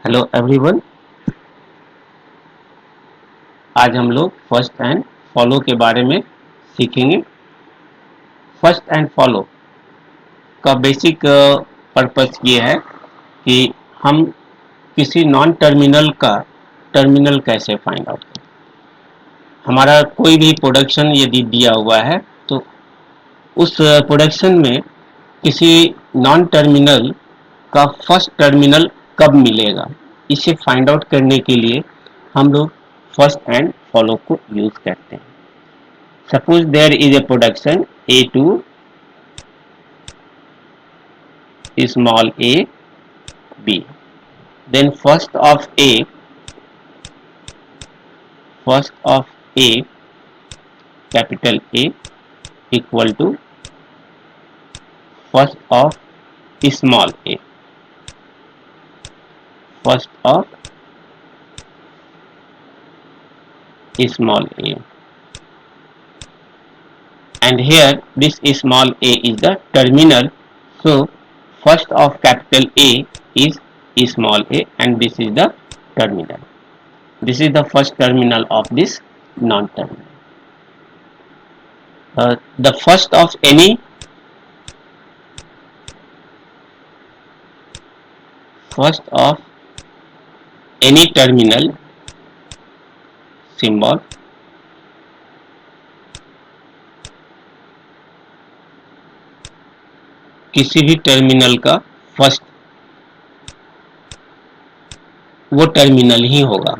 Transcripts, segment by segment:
Hello everyone. आज हम लोग फर्स्ट एंड फॉलो के बारे में सीखेंगे। फर्स्ट एंड फॉलो का बेसिक पर्पस ये है कि हम किसी नॉन टर्मिनल का टर्मिनल कैसे फाइंड आउट करें। हमारा कोई भी प्रोडक्शन यदि दिया हुआ है तो उस प्रोडक्शन में किसी नॉन टर्मिनल का फर्स्ट टर्मिनल कब मिलेगा, इसे फाइंड आउट करने के लिए हम लोग फर्स्ट एंड फॉलो को यूज करते हैं। Suppose there is a production A to small a b. Then first of A capital A equal to first of small a. First of small a. And here this small a is the terminal. So first of capital A is small a and this is the terminal. This is the first terminal of this non-terminal. The first of any terminal symbol किसी भी terminal का first वो terminal ही होगा।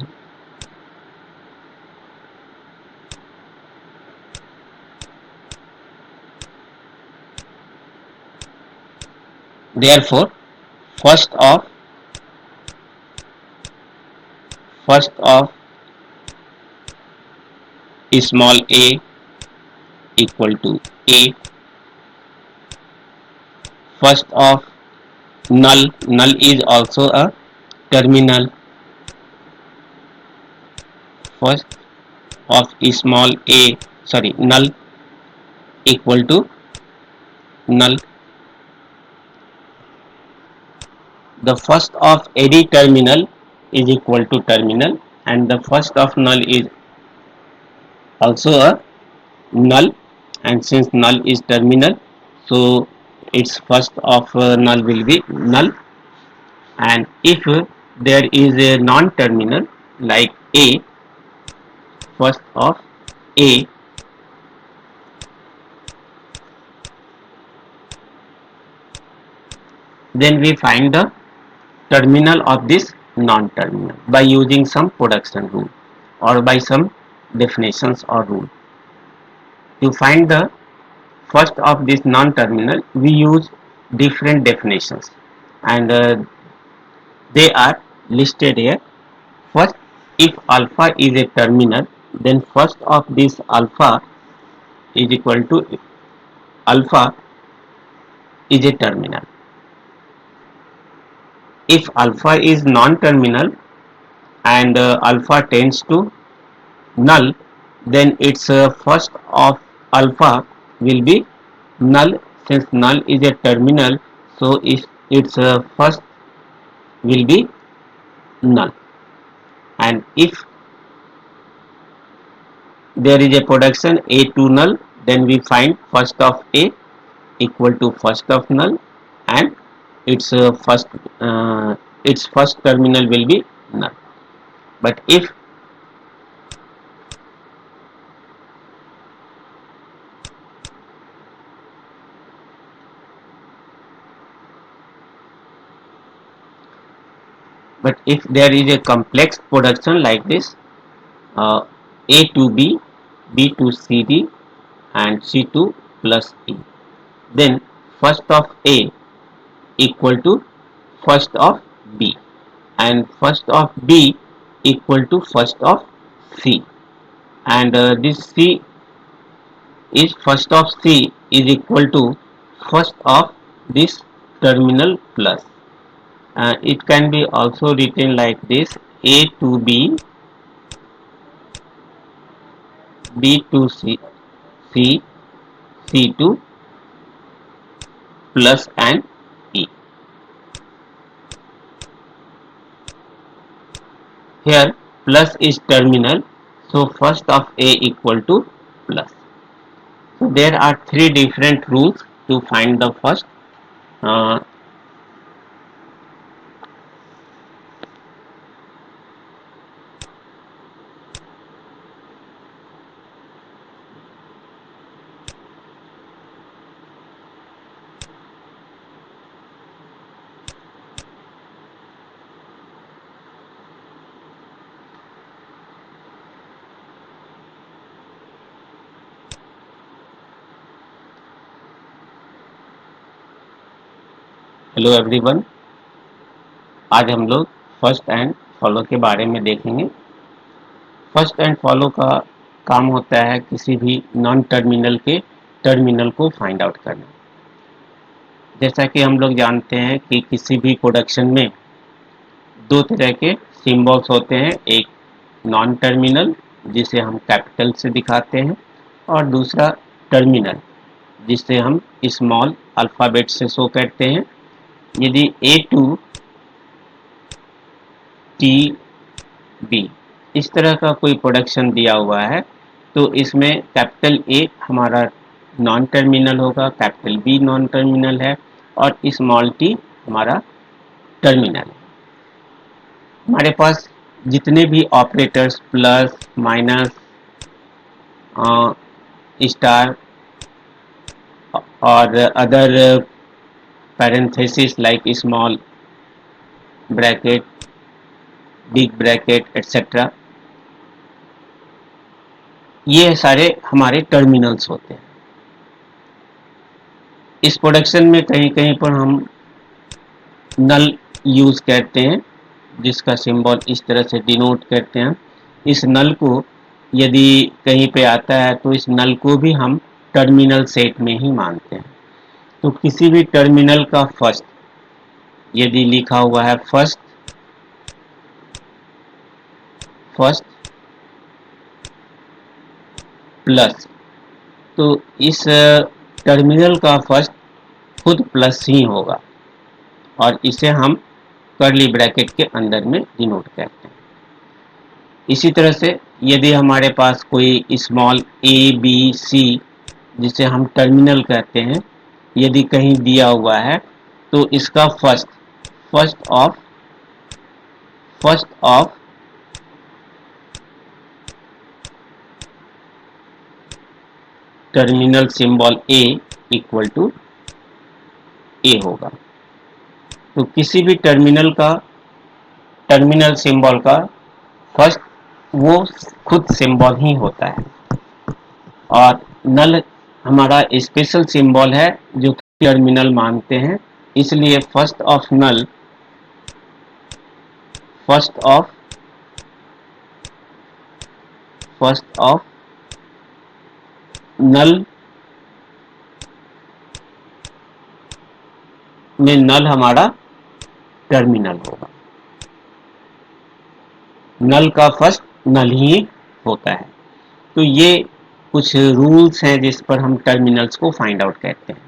Therefore first of small a equal to a. First of null is also a terminal. First of small a, sorry, null equal to null. The first of any terminal is equal to terminal and the first of null is also a null, and since null is terminal, so its first of null will be null. And if there is a non-terminal like a, first of a, then we find the terminal of this non-terminal by using some production rule or by some definitions or rule. To find the first of this non-terminal, we use different definitions, and they are listed here. First, if alpha is a terminal, then first of this alpha is equal to alpha is a terminal. If alpha is non-terminal and alpha tends to null, then its first of alpha will be null. Since null is a terminal, so its first will be null. And if there is a production A to null, then we find first of A equal to first of null and its first terminal will be null. But if there is a complex production like this, A to B, B to CD and C to plus E, then first of A equal to first of B and first of B equal to first of C, and this C is first of C is equal to first of this terminal plus. It can be also written like this: A to B, B to C, C, C to plus and E. here plus is terminal, so first of A equal to plus. So there are three different rules to find the first. uh, hello everyone, आज हम लोग first and follow के बारे में देखेंगे। First and follow का काम होता है किसी भी नॉन टर्मिनल के टर्मिनल को फाइंड आउट करना। जैसा कि हम लोग जानते हैं कि किसी भी प्रोडक्शन में दो तरह के सिंबल्स होते हैं, एक नॉन टर्मिनल जिसे हम कैपिटल से दिखाते हैं और दूसरा टर्मिनल जिसे हम स्मॉल अल्फ़ाबेट से शो करते हैं। यदि A2 TB इस तरह का कोई प्रोडक्शन दिया हुआ है तो इसमें कैपिटल A हमारा नॉन टर्मिनल होगा, कैपिटल B नॉन टर्मिनल है और स्मॉल t हमारा टर्मिनल है। हमारे पास जितने भी ऑपरेटर्स प्लस माइनस स्टार और other parenthesis like small bracket, big bracket etcetera, ये सारे हमारे टर्मिनल्स होते हैं। इस प्रोडक्शन में कहीं कहीं पर हम नल यूज करते हैं जिसका सिंबल इस तरह से डिनोट करते हैं। इस नल को यदि कहीं पे आता है तो इस नल को भी हम टर्मिनल सेट में ही मानते हैं। तो किसी भी टर्मिनल का फर्स्ट यदि लिखा हुआ है फर्स्ट फर्स्ट प्लस, तो इस टर्मिनल का फर्स्ट खुद प्लस ही होगा और इसे हम कर्ली ब्रैकेट के अंदर में डिनोट करते हैं। इसी तरह से यदि हमारे पास कोई स्मॉल ए बी सी जिसे हम टर्मिनल कहते हैं यदि कहीं दिया हुआ है तो इसका first of terminal symbol A equal to A होगा। तो किसी भी टर्मिनल सिंबल का फर्स्ट वो खुद सिंबल ही होता है और नल हमारा स्पेशल सिंबल है जो टर्मिनल मानते हैं, इसलिए फर्स्ट ऑफ नल में नल हमारा टर्मिनल होगा। नल का फर्स्ट नल ही होता है। तो ये कुछ रूल्स हैं जिस पर हम टर्मिनल्स को फाइंड आउट करते हैं।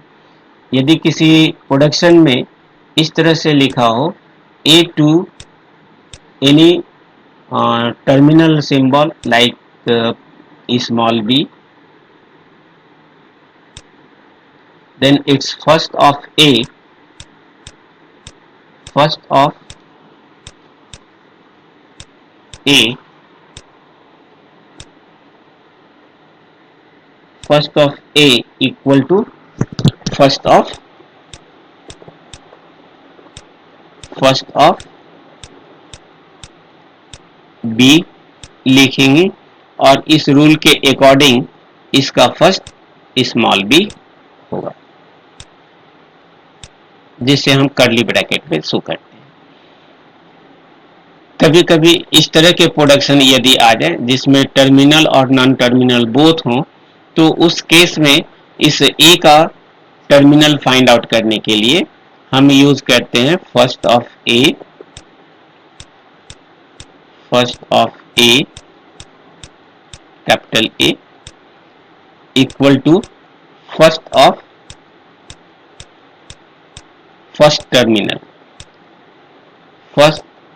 यदि किसी प्रोडक्शन में इस तरह से लिखा हो A2 any terminal symbol like small b, then it's a first of a equal to first of b लिखेंगे और इस रूल के अकॉर्डिंग इसका फर्स्ट स्मॉल b होगा जिसे हम कर्ली ब्रैकेट में शो करते हैं। कभी कभी इस तरह के प्रोडक्शन यदि आ जाए जिसमें टर्मिनल और नॉन टर्मिनल बोथ हों तो उस केस में इस ए का टर्मिनल फाइंड आउट करने के लिए हम यूज करते हैं first of A capital A equal to first of first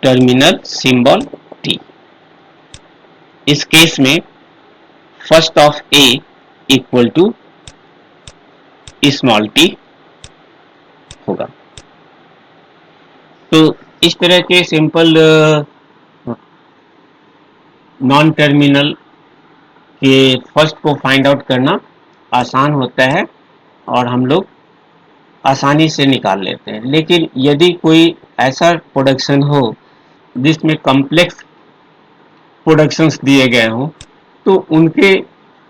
terminal symbol T. इस केस में first of A equal to small T होगा। तो इस तरह के सिंपल नॉन टर्मिनल के फर्स्ट को फाइंड आउट करना आसान होता है और हम लोग आसानी से निकाल लेते हैं। लेकिन यदि कोई ऐसा प्रोडक्शन हो जिसमें कॉम्प्लेक्स प्रोडक्शंस दिए गए हों, तो उनके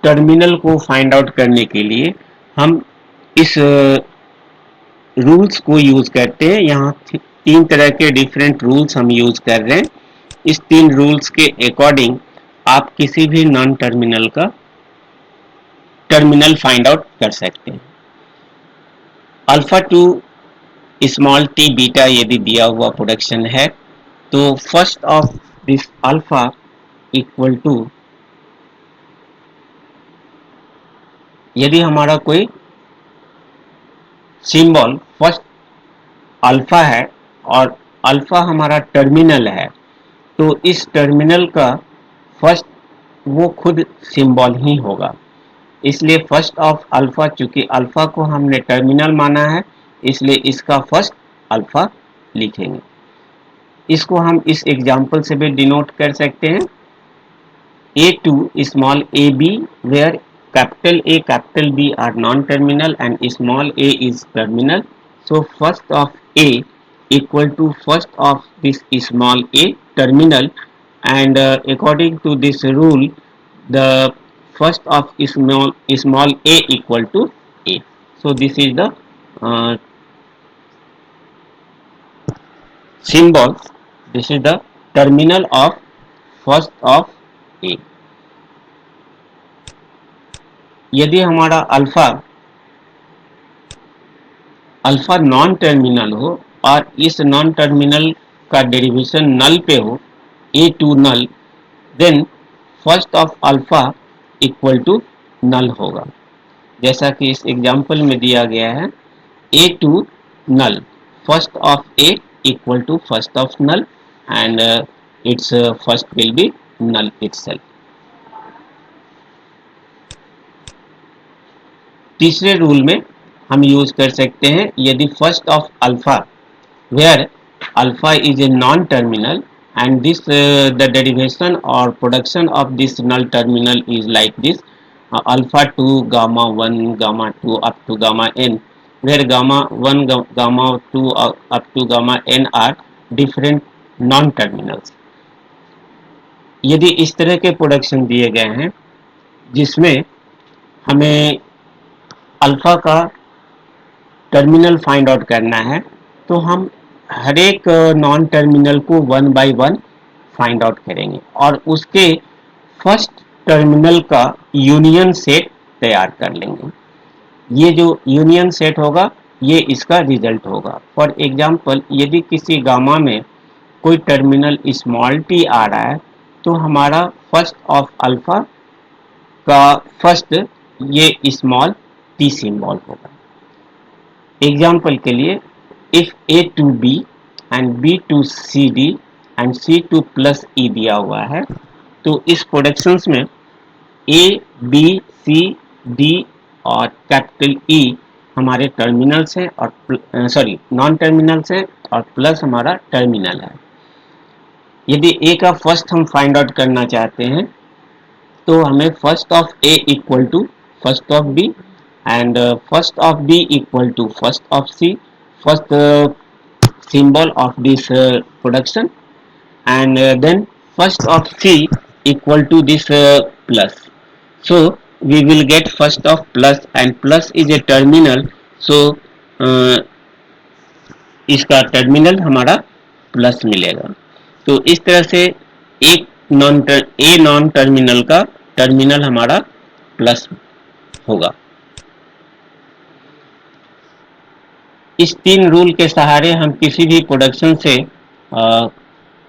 टर्मिनल को फाइंड आउट करने के लिए हम इस रूल्स को यूज करते हैं। यहाँ तीन तरह के डिफरेंट रूल्स हम यूज कर रहे हैं। इस तीन रूल्स के अकॉर्डिंग आप किसी भी नॉन टर्मिनल का टर्मिनल फाइंड आउट कर सकते हैं। Alpha to small T beta यदि दिया हुआ प्रोडक्शन है, तो first of this alpha equal to, यदि हमारा कोई सिंबल फर्स्ट अल्फा है और अल्फा हमारा टर्मिनल है, तो इस टर्मिनल का फर्स्ट वो खुद सिंबल ही होगा। इसलिए फर्स्ट ऑफ अल्फा, चूंकि अल्फा को हमने टर्मिनल माना है, इसलिए इसका फर्स्ट अल्फा लिखेंगे। इसको हम इस एग्जांपल से भी डिनोट कर सकते हैं, A2 small ab, where capital A capital B are non-terminal and small a is terminal. So first of A equal to first of this small a terminal, and according to this rule, the first of small a equal to A. So this is the symbol, this is the terminal of first of A. यदि हमारा alpha non terminal हो और इस non terminal का derivation null पे हो, A2 null, then first of alpha equal to null होगा। जैसा कि इस एग्जांपल में दिया गया है, A2 null, first of A equal to first of null, and its first will be null itself. तीसरे रूल में हम यूज कर सकते हैं, यदि first of alpha, where alpha is a non terminal and this the derivation or production of this null terminal is like this, alpha 2 gamma 1 gamma 2 up to gamma n, where gamma 1 gamma 2 up to gamma n are different non terminals। यदि इस तरह के production दिए गए हैं जिसमें हमें alpha का टर्मिनल फाइंड आउट करना है, तो हम हर एक नॉन टर्मिनल को one by one find out करेंगे और उसके फर्स्ट टर्मिनल का यूनियन सेट तैयार कर लेंगे। ये जो यूनियन सेट होगा, ये इसका रिजल्ट होगा। फॉर एग्जांपल, यदि किसी गामा में कोई टर्मिनल स्मॉल टी आ रहा है, तो हमारा फर्स्ट ऑफ अल्फा का फर्स्ट ये स्मॉल टी सिंबल होगा। एग्जाम्पल के लिए, if A to B and B to CD and C to plus E दिया हुआ है, तो इस प्रोडक्शंस में A, B, C, D और कैपिटल E हमारे टर्मिनल्स हैं और नॉन टर्मिनल्स हैं और प्लस हमारा टर्मिनल है। यदि A का फर्स्ट हम फाइंड आउट करना चाहते हैं, तो हमें first of A equal to first of B and first of B equal to first of C, first symbol of this production, and then first of C equal to this plus. So we will get first of plus, and plus is a terminal, so इसका terminal हमारा plus मिलेगा। तो इस तरह से एक non terminal का terminal हमारा प्लस होगा। इस तीन रूल के सहारे हम किसी भी प्रोडक्शन से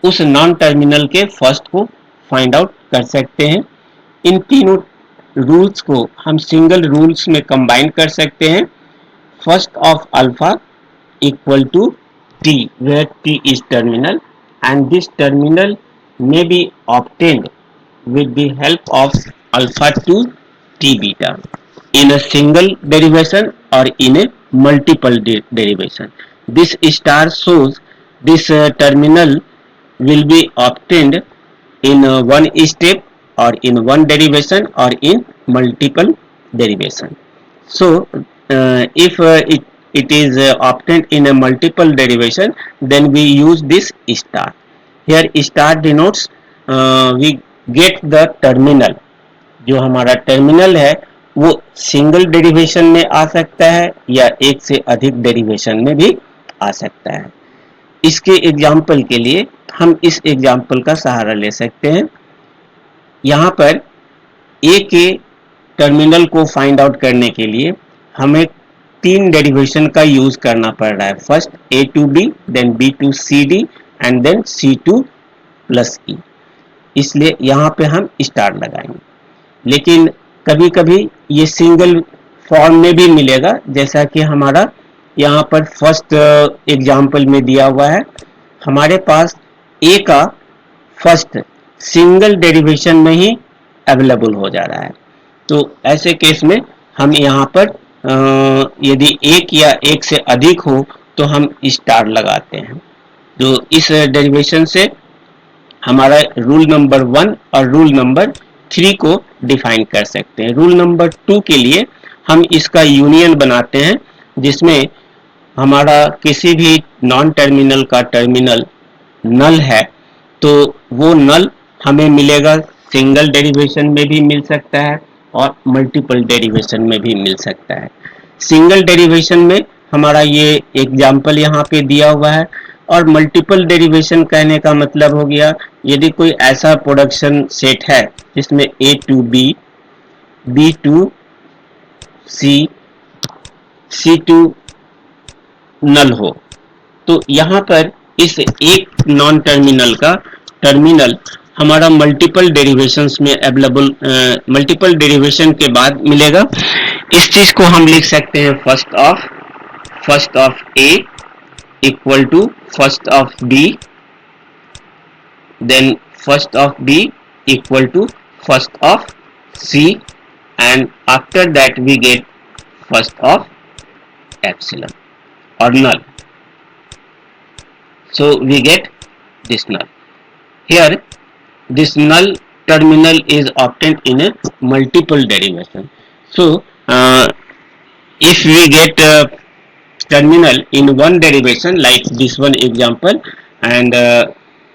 उस नॉन टर्मिनल के फर्स्ट को फाइंड आउट कर सकते हैं। इन तीनों रूल्स को हम सिंगल रूल्स में कंबाइन कर सकते हैं। First of alpha equal to T, where T is terminal, and this terminal may be obtained with the help of alpha to t beta in a single derivation or in a multiple derivation. This star shows this terminal will be obtained in one step or in one derivation or in multiple derivation. So if it is obtained in a multiple derivation, then we use this star. Here star denotes we get the terminal. जो हमारा terminal है वो single derivation में आ सकता है या एक से अधिक डेरिवेशन में भी आ सकता है. इसके एग्जाम्पल के लिए हम इस एग्जाम्पल का सहारा ले सकते हैं. यहाँ पर ए के टर्मिनल को फाइंड आउट करने के लिए हमें तीन डेरिवेशन का यूज करना पड़ रहा है. First A to B, then B to C D and then C to plus E. इसलिए यहाँ पे हम स्टार लगाएंगे. लेकिन कभी कभी ये सिंगल फॉर्म में भी मिलेगा, जैसा कि हमारा यहाँ पर फर्स्ट एग्जाम्पल में दिया हुआ है. हमारे पास ए का फर्स्ट सिंगल डेरिवेशन में ही अवेलेबल हो जा रहा है. तो ऐसे केस में हम यहाँ पर यदि एक या एक से अधिक हो तो हम स्टार लगाते हैं. तो इस डेरिवेशन से हमारा रूल नंबर 1 और रूल नंबर 3 को डिफाइन कर सकते हैं. रूल नंबर 2 के लिए हम इसका यूनियन बनाते हैं, जिसमें हमारा किसी भी नॉन टर्मिनल का टर्मिनल नल है तो वो नल हमें मिलेगा. सिंगल डेरिवेशन में भी मिल सकता है और मल्टीपल डेरिवेशन में भी मिल सकता है. सिंगल डेरिवेशन में हमारा ये एग्जाम्पल यहाँ पे दिया हुआ है. और मल्टीपल डेरिवेशन कहने का मतलब हो गया यदि कोई ऐसा प्रोडक्शन सेट है जिसमें A to B, B to C, C to null हो, तो यहाँ पर इस एक नॉन टर्मिनल का टर्मिनल हमारा मल्टीपल डेरिवेशंस में अवेलेबल, मल्टीपल डेरिवेशन के बाद मिलेगा. इस चीज को हम लिख सकते हैं first of A equal to first of B, then first of B equal to first of C, and after that we get first of epsilon or null. So we get this null. Here this null terminal is obtained in a multiple derivation. So if we get terminal in one derivation like this one example, and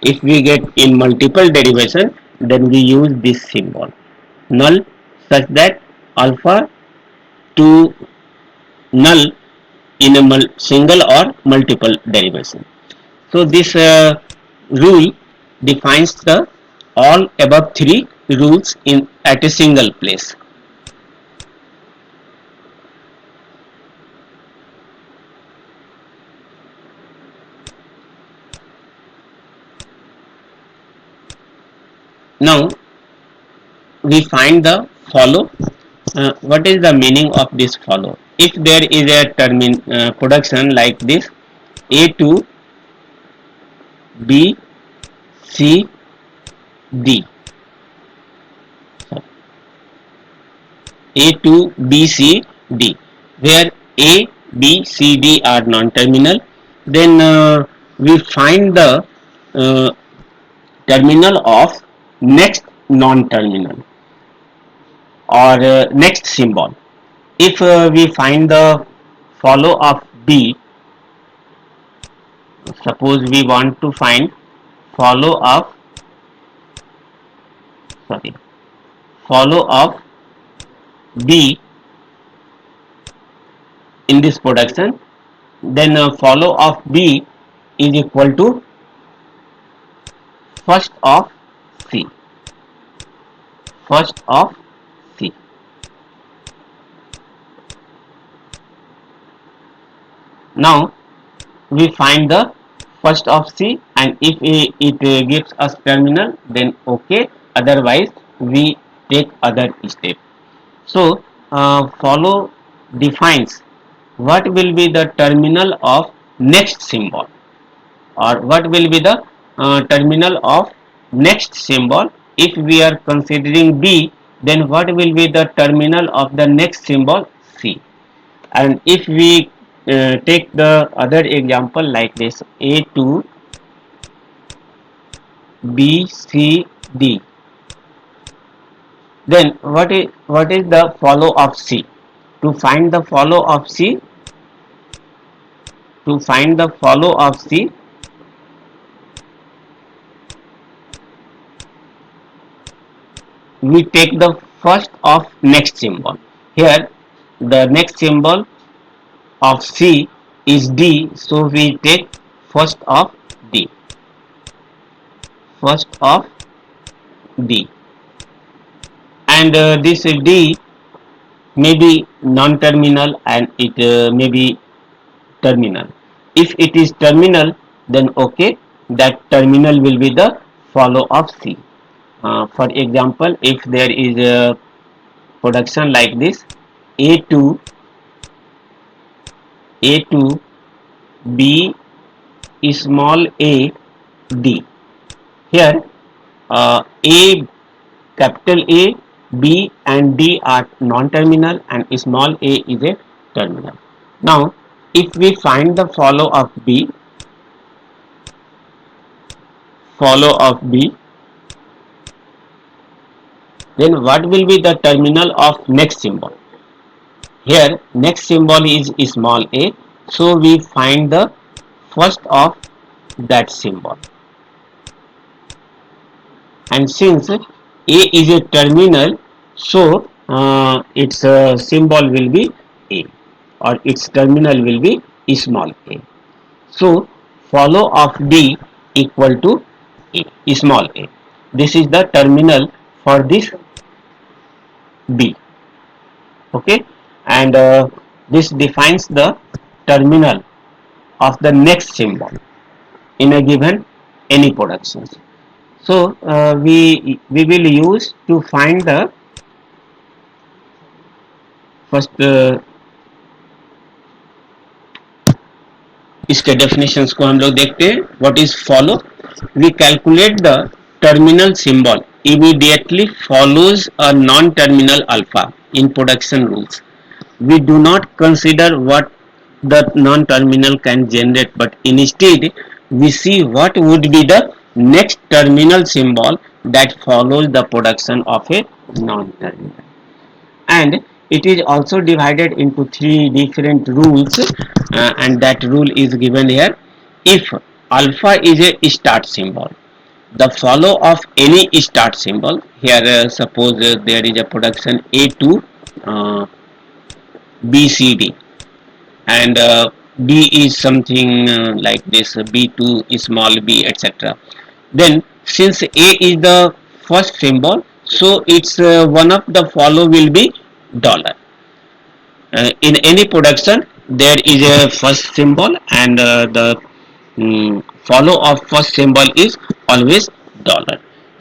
if we get in multiple derivation, then we use this symbol null, such that alpha to null in a single or multiple derivation. So this rule defines the all above three rules in at a single place. Now we find the follow. What is the meaning of this follow? If there is a production like this, A to B, C, D, A to B, C, D, where A, B, C, D are non-terminal, then we find the terminal of next non-terminal or next symbol. If we find the follow of B, suppose we want to find follow of B in this production, then follow of B is equal to first of C. First of C. Now we find the first of C, and if it gives us terminal, then okay, otherwise we take other step. So follow defines what will be the terminal of next symbol, or what will be the terminal of next symbol if we are considering B, then what will be the terminal of the next symbol C? And if we take the other example like this, A to B C D, then what is the follow of C? To find the follow of C, to find the follow of C, we take the first of next symbol. Here the next symbol of C is D, so we take first of D, first of D, and this D may be non-terminal and it may be terminal. If it is terminal, then okay, that terminal will be the follow of C. For example, if there is a production like this, A2 A2 B small a D. Here A, capital A, B and D are non-terminal and small a is a terminal. Now if we find the follow of B, then what will be the terminal of next symbol? Here next symbol is small a, so we find the first of that symbol, and since A is a terminal, so its symbol will be A, or its terminal will be small a. So follow of D equal to A, small a. This is the terminal for this B. Okay, and this defines the terminal of the next symbol in a given any productions. So we will use to find the first इसके definitions को हम लोग देखते हैं. What is follow? We calculate the terminal symbol immediately follows a non-terminal alpha in production rules. We do not consider what the non-terminal can generate, but instead we see what would be the next terminal symbol that follows the production of a non-terminal. And it is also divided into three different rules, and that rule is given here. If alpha is a start symbol, the follow of any start symbol, here suppose there is a production A2 BCD, and B is something like this, B2 small b, etc. Then since A is the first symbol, so its one of the follow will be dollar. In any production there is a first symbol, and the follow of first symbol is always dollar.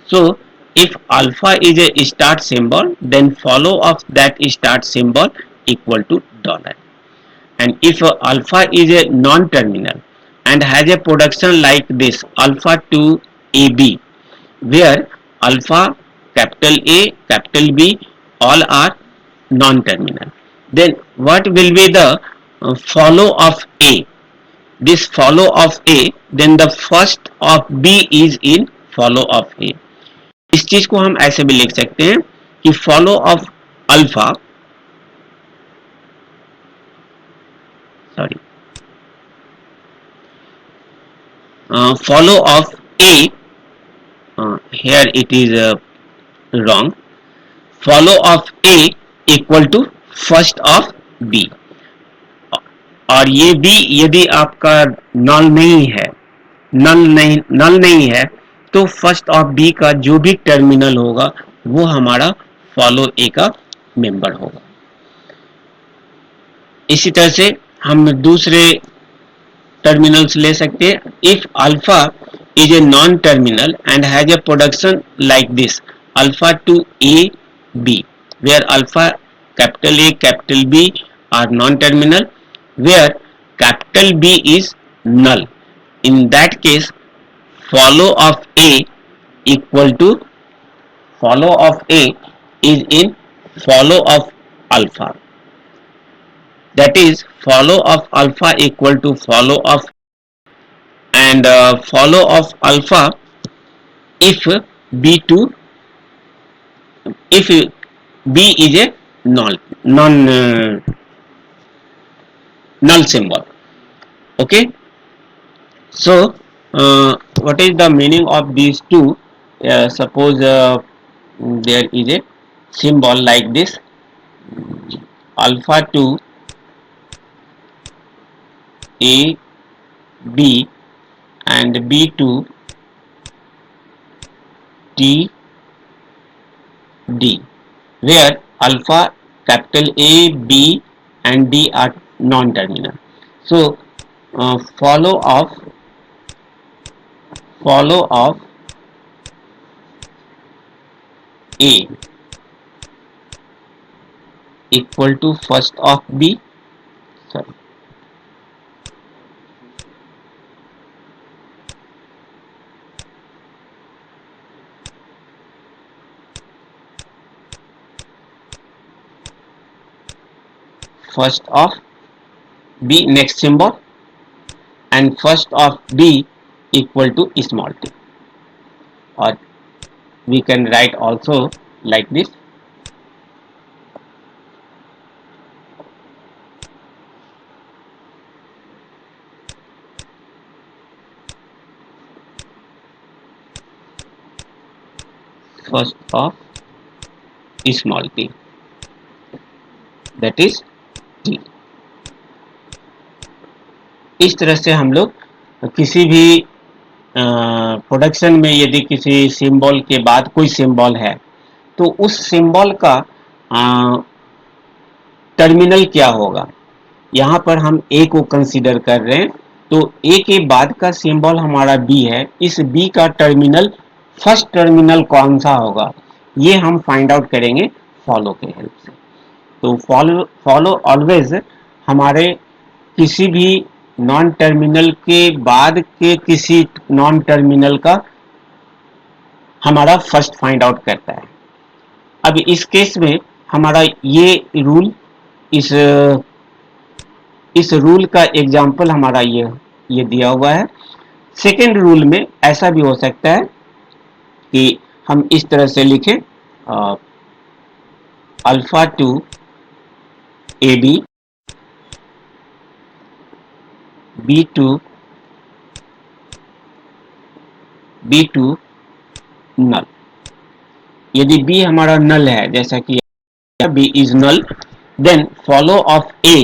So if alpha is a start symbol, then follow of that start symbol equal to dollar. And if alpha is a non-terminal and has a production like this, alpha to AB, where alpha, capital A, capital B all are non-terminal, then what will be the follow of A? This follow of A, then the first of B is in follow of A. इस चीज को हम ऐसे भी लिख सकते हैं कि follow of alpha, sorry, follow of A, here it is wrong, follow of A equal to first of B. और ये भी यदि आपका नल नहीं है तो फर्स्ट ऑफ बी का जो भी टर्मिनल होगा वो हमारा फॉलो ए का मेंबर होगा. इसी तरह से हम दूसरे टर्मिनल्स ले सकते हैं. If alpha is a non terminal and has a production like this, alpha to A B, where alpha, capital A, capital B are non terminal, where capital B is null. In that case, follow of A equal to follow of A is in follow of alpha. That is, follow of alpha equal to follow of, and follow of alpha if B2, if B is a null symbol. Okay. So what is the meaning of these two? Suppose there is a symbol like this, alpha 2 A B and B2 T D, where alpha, capital A, B and D are non-terminal. So follow of A equal to first of B. Sorry. First of B, next symbol, and first of B equal to small t, or we can write also like this. First of small t, that is t. इस तरह से हम लोग किसी भी production में यदि किसी सिंबल के बाद कोई सिंबल है तो उस सिंबल का टर्मिनल क्या होगा, यहाँ पर हम ए को कंसीडर कर रहे हैं, तो ए के बाद का सिंबल हमारा बी है, इस बी का टर्मिनल, फर्स्ट टर्मिनल कौन सा होगा, ये हम फाइंड आउट करेंगे फॉलो के हेल्प से। तो फॉलो ऑलवेज हमारे किसी भी नॉन टर्मिनल के बाद के किसी नॉन टर्मिनल का हमारा फर्स्ट फाइंड आउट करता है। अब इस केस में हमारा ये रूल, इस रूल का एग्जाम्पल हमारा ये दिया हुआ है। सेकेंड रूल में ऐसा भी हो सकता है कि हम इस तरह से लिखें, अल्फा 2 ए बी, B2 नल। यदि B हमारा नल है, जैसा कि B is null, then follow of A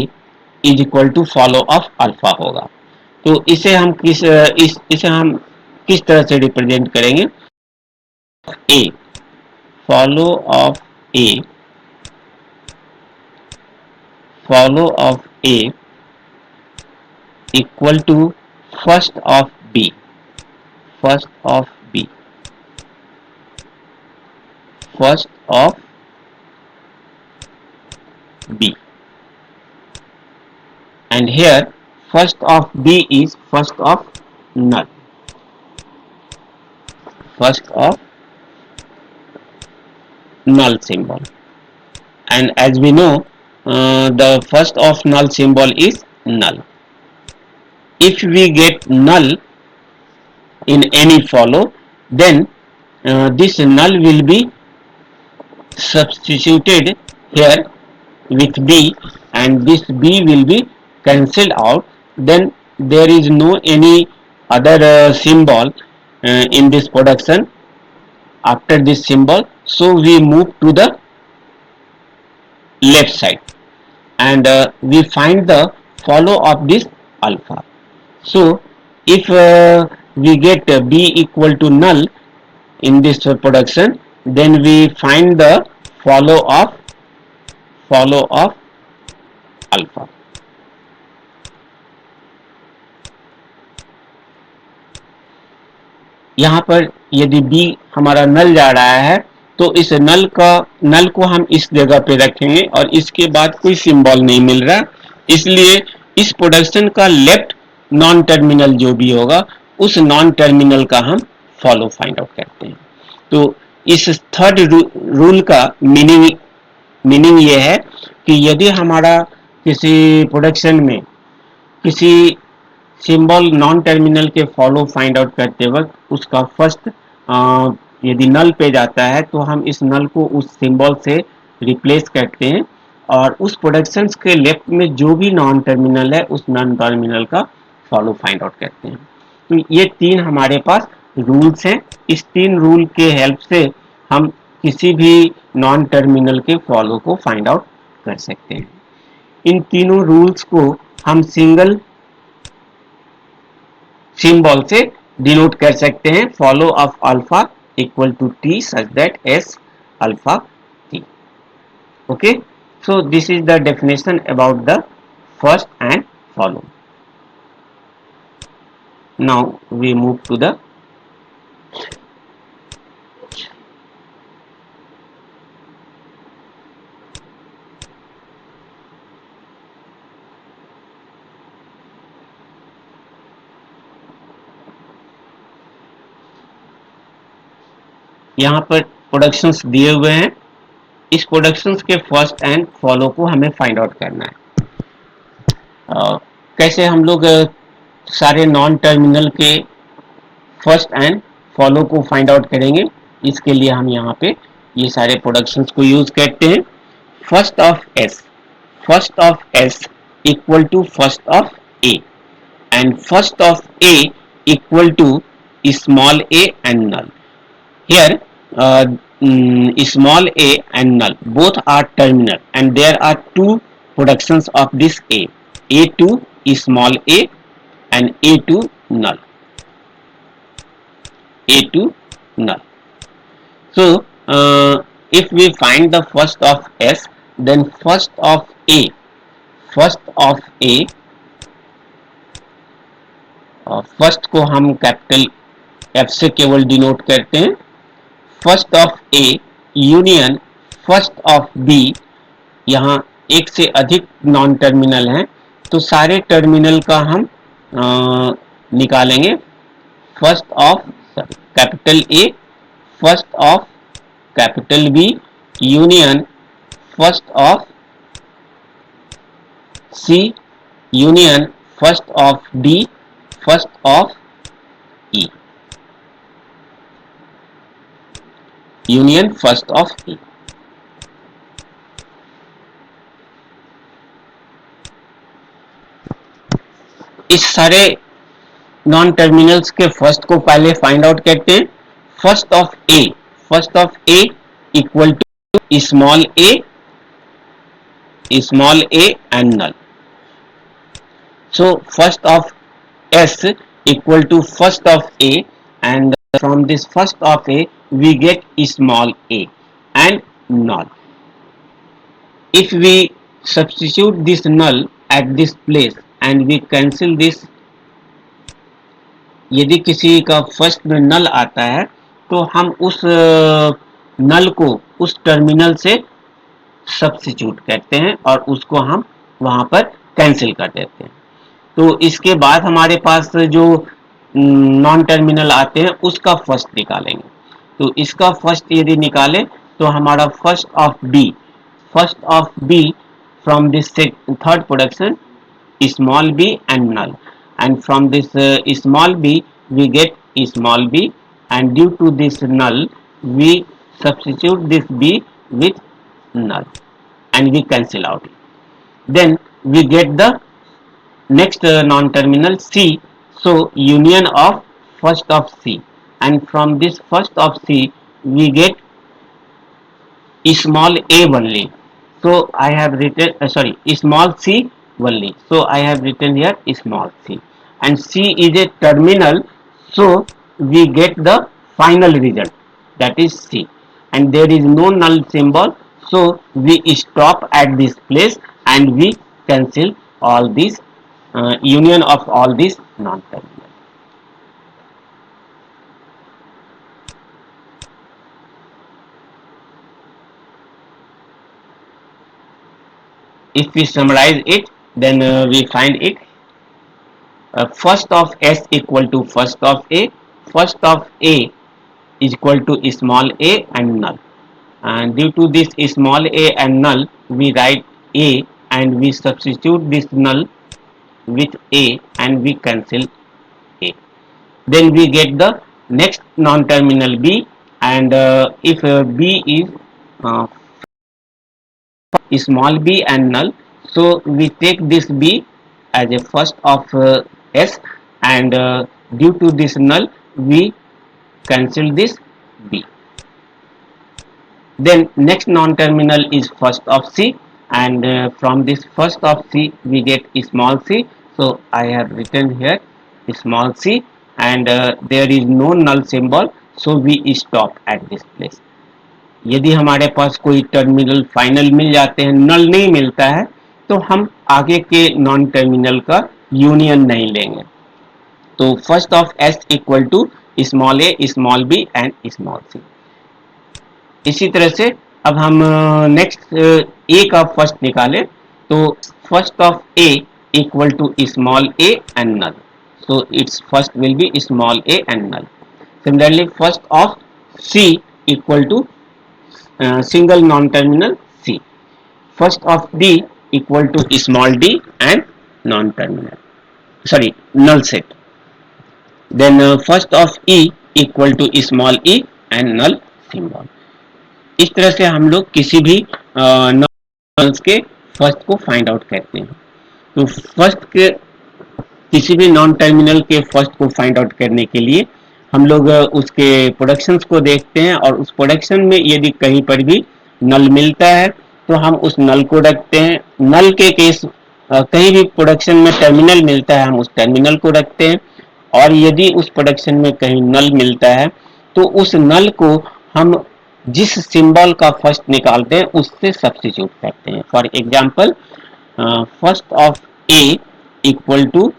is equal to follow of alpha होगा। तो इसे हम इसे हम किस तरह से रिप्रेजेंट करेंगे, A, follow of A, follow of A equal to first of B, first of B, first of B, and here first of B is first of null, first of null symbol, and as we know the first of null symbol is null. If we get null in any follow, then this null will be substituted here with B, and this B will be cancelled out, then there is no any other symbol in this production after this symbol, so we move to the left side and we find the follow of this alpha. So if we get B equal to null in this production, then we find the follow of alpha. यहाँ पर यदि B हमारा नल जा रहा है तो इस नल को हम इस जगह पे रखेंगे और इसके बाद कोई सिंबल नहीं मिल रहा, इसलिए इस प्रोडक्शन का लेफ्ट नॉन टर्मिनल जो भी होगा उस नॉन टर्मिनल का हम फॉलो फाइंड आउट करते हैं। तो इस थर्ड रूल का मीनिंग ये है कि यदि हमारा किसी प्रोडक्शन में किसी सिंबल नॉन टर्मिनल के फॉलो फाइंड आउट करते वक्त उसका फर्स्ट यदि नल पे जाता है तो हम इस नल को उस सिंबल से रिप्लेस करते हैं और उस प्रोडक्शंस के लेफ्ट में जो भी नॉन टर्मिनल है उस नॉन टर्मिनल का फॉलो फाइंड आउट करते हैं। तो ये तीन हमारे पास रूल्स हैं। इस तीन रूल के हेल्प से हम किसी भी नॉन टर्मिनल के फॉलो को फाइंड आउट कर सकते हैं। इन तीनों रूल्स को हम सिंगल सिंबल से डिनोट कर सकते हैं। Follow of alpha equal to T such that S alpha T. Okay, so this is the definition about the first and follow. Now we move to the यहाँ पर productions दिए हुए हैं। इस प्रोडक्शंस के फर्स्ट एंड फॉलो को हमें find out करना है। कैसे हम लोग सारे नॉन टर्मिनल के फर्स्ट एंड फॉलो को फाइंड आउट करेंगे, इसके लिए हम यहाँ पे ये सारे प्रोडक्शंस को यूज करते हैं। First of S equal to first of A and first of A equal to small a and null. Here small a and null both are terminal and there are two productions of this A2 small a and A2 null. A2 null. So if we find the first of S, then first of A first को हम capital F से केवल denote करते हैं। First of A union first of B, यहाँ एक से अधिक नॉन टर्मिनल हैं तो सारे टर्मिनल का हम निकालेंगे। First of capital A first of capital B union first of C union first of D first of E union first of E. इस सारे नॉन टर्मिनल्स के फर्स्ट को पहले फाइंड आउट करते हैं। First of A equal to small a and null. So first of S equal to first of A and from this first of A we get small a and null. If we substitute this null at this place and we cancel this, यदि किसी का first में नल आता है तो हम उस नल को उस टर्मिनल से सब्स्टिट्यूट करते हैं और उसको हम वहां पर कैंसिल कर देते हैं। तो इसके बाद हमारे पास जो नॉन टर्मिनल आते हैं उसका फर्स्ट निकालेंगे। तो इसका फर्स्ट यदि निकालें तो हमारा first of B from this third production small B and null and from this small b we get small b and due to this null we substitute this b with null and we cancel out. Then we get the next non-terminal C, so union of first of C and from this first of C we get small a only, so I have written small c only, so I have written here small c and C is a terminal, so we get the final result, that is C, and there is no null symbol, so we stop at this place and we cancel all these union of all these non-terminal. If we summarize it, then we find it first of S equal to first of A is equal to small a and null, and due to this small a and null, we write a and we substitute this null with a and we cancel a. Then we get the next non-terminal b, and if b is uh, small b and null, so we take this b as a first of s, and due to this null we cancel this b. Then next non-terminal is first of c, and from this first of c we get small c, so I have written here small c, and there is no null symbol, so we stop at this place. यदि हमारे पास कोई terminal final मिल जाते हैं, नल नहीं मिलता है, तो हम आगे के नॉन टर्मिनल का यूनियन नहीं लेंगे. तो first of S equal to small A, small B and small C. इसी तरह से अब हम नेक्स्ट ए का फर्स्ट निकालें, तो first of A equal to small a and null, so its first will be small a and null. Similarly, first of c equal to single non-terminal c. First of d equal to small d and non-terminal, sorry, null set. Then first of e equal to small e and null symbol. इस तरह से हम लोग किसी भी non के first को find out करते हैं. तो फर्स्ट के किसी भी नॉन टर्मिनल के फर्स्ट को फाइंड आउट करने के लिए हम लोग उसके प्रोडक्शंस को देखते हैं, और उस प्रोडक्शन में यदि कहीं पर भी नल मिलता है तो हम उस नल को रखते हैं. नल के केस कहीं भी प्रोडक्शन में टर्मिनल मिलता है, हम उस टर्मिनल को रखते हैं, और यदि उस प्रोडक्शन में कहीं नल मिलता है तो उस नल को हम जिस सिंबल का फर्स्ट निकालते हैं उससे सब्स्टिट्यूट करते हैं. For example, first of A equal to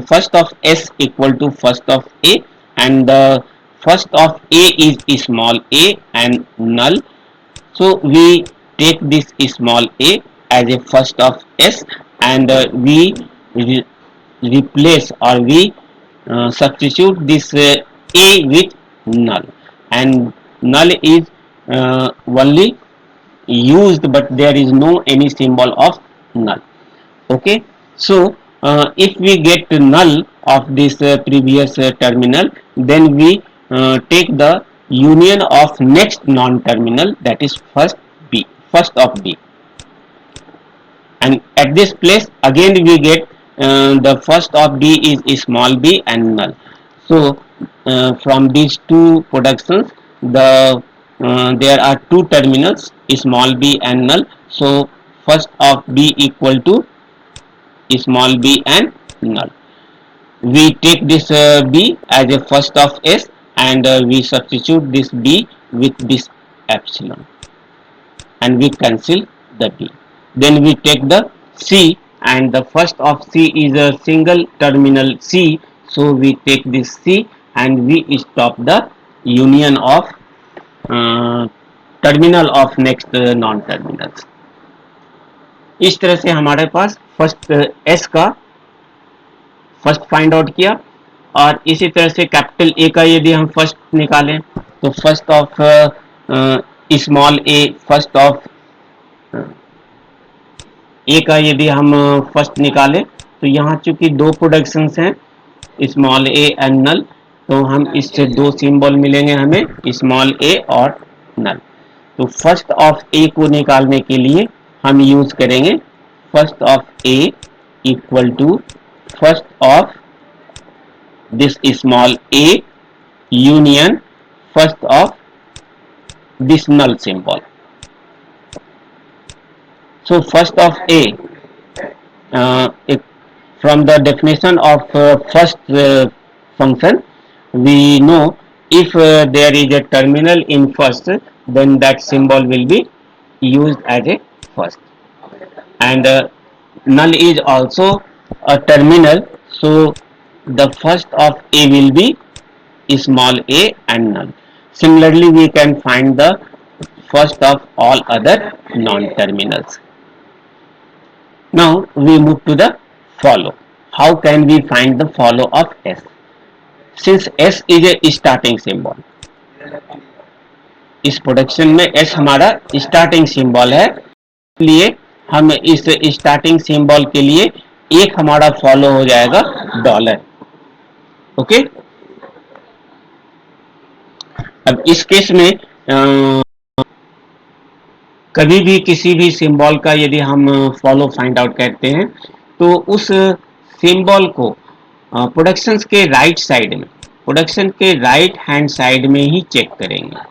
first of s equal to first of a, and the first of a is small a and null, so we take this small a as a first of s, and we replace or we substitute this a with null, and null is only used but there is no any symbol of null. Okay, so if we get null of this previous terminal, then we take the union of next non-terminal, that is first of b, and at this place again we get the first of b is small b and null. So from these two productions, there are two terminals, small b and null, so first of b equal to small b and null. We take this b as a first of s, and we substitute this b with this epsilon, and we cancel the b. Then we take the c, and the first of c is a single terminal c, so we take this c and we stop the union of terminal of next non-terminals. इस तरह से हमारे पास first S का first find out किया, और इसी तरह से कैपिटल ए का यदि हम फर्स्ट निकालें तो first of small A, first of A का यदि हम फर्स्ट निकालें तो यहाँ चूंकि दो प्रोडक्शंस हैं स्मॉल ए एंड नल, तो हम इससे दो सिंबल मिलेंगे हमें, स्मॉल ए और नल. तो फर्स्ट ऑफ ए को निकालने के लिए हम यूज करेंगे first of A equal to first of this small a union first of this null symbol. So first of a, from the definition of first function, we know if there is a terminal in first, then that symbol will be used as a first, and null is also a terminal, so the first of a will be small a and null. Similarly, we can find the first of all other non-terminals. Now we move to the follow. How can we find the follow of s? Since s is a starting symbol, इस production में S हमारा starting symbol है, इसलिए हम इस starting symbol के लिए एक हमारा फॉलो हो जाएगा डॉलर। ओके, अब इस केस में कभी भी किसी भी सिंबल का यदि हम फॉलो फाइंड आउट करते हैं तो उस सिंबल को प्रोडक्शंस के राइट साइड में, प्रोडक्शन के राइट हैंड साइड में ही चेक करेंगे।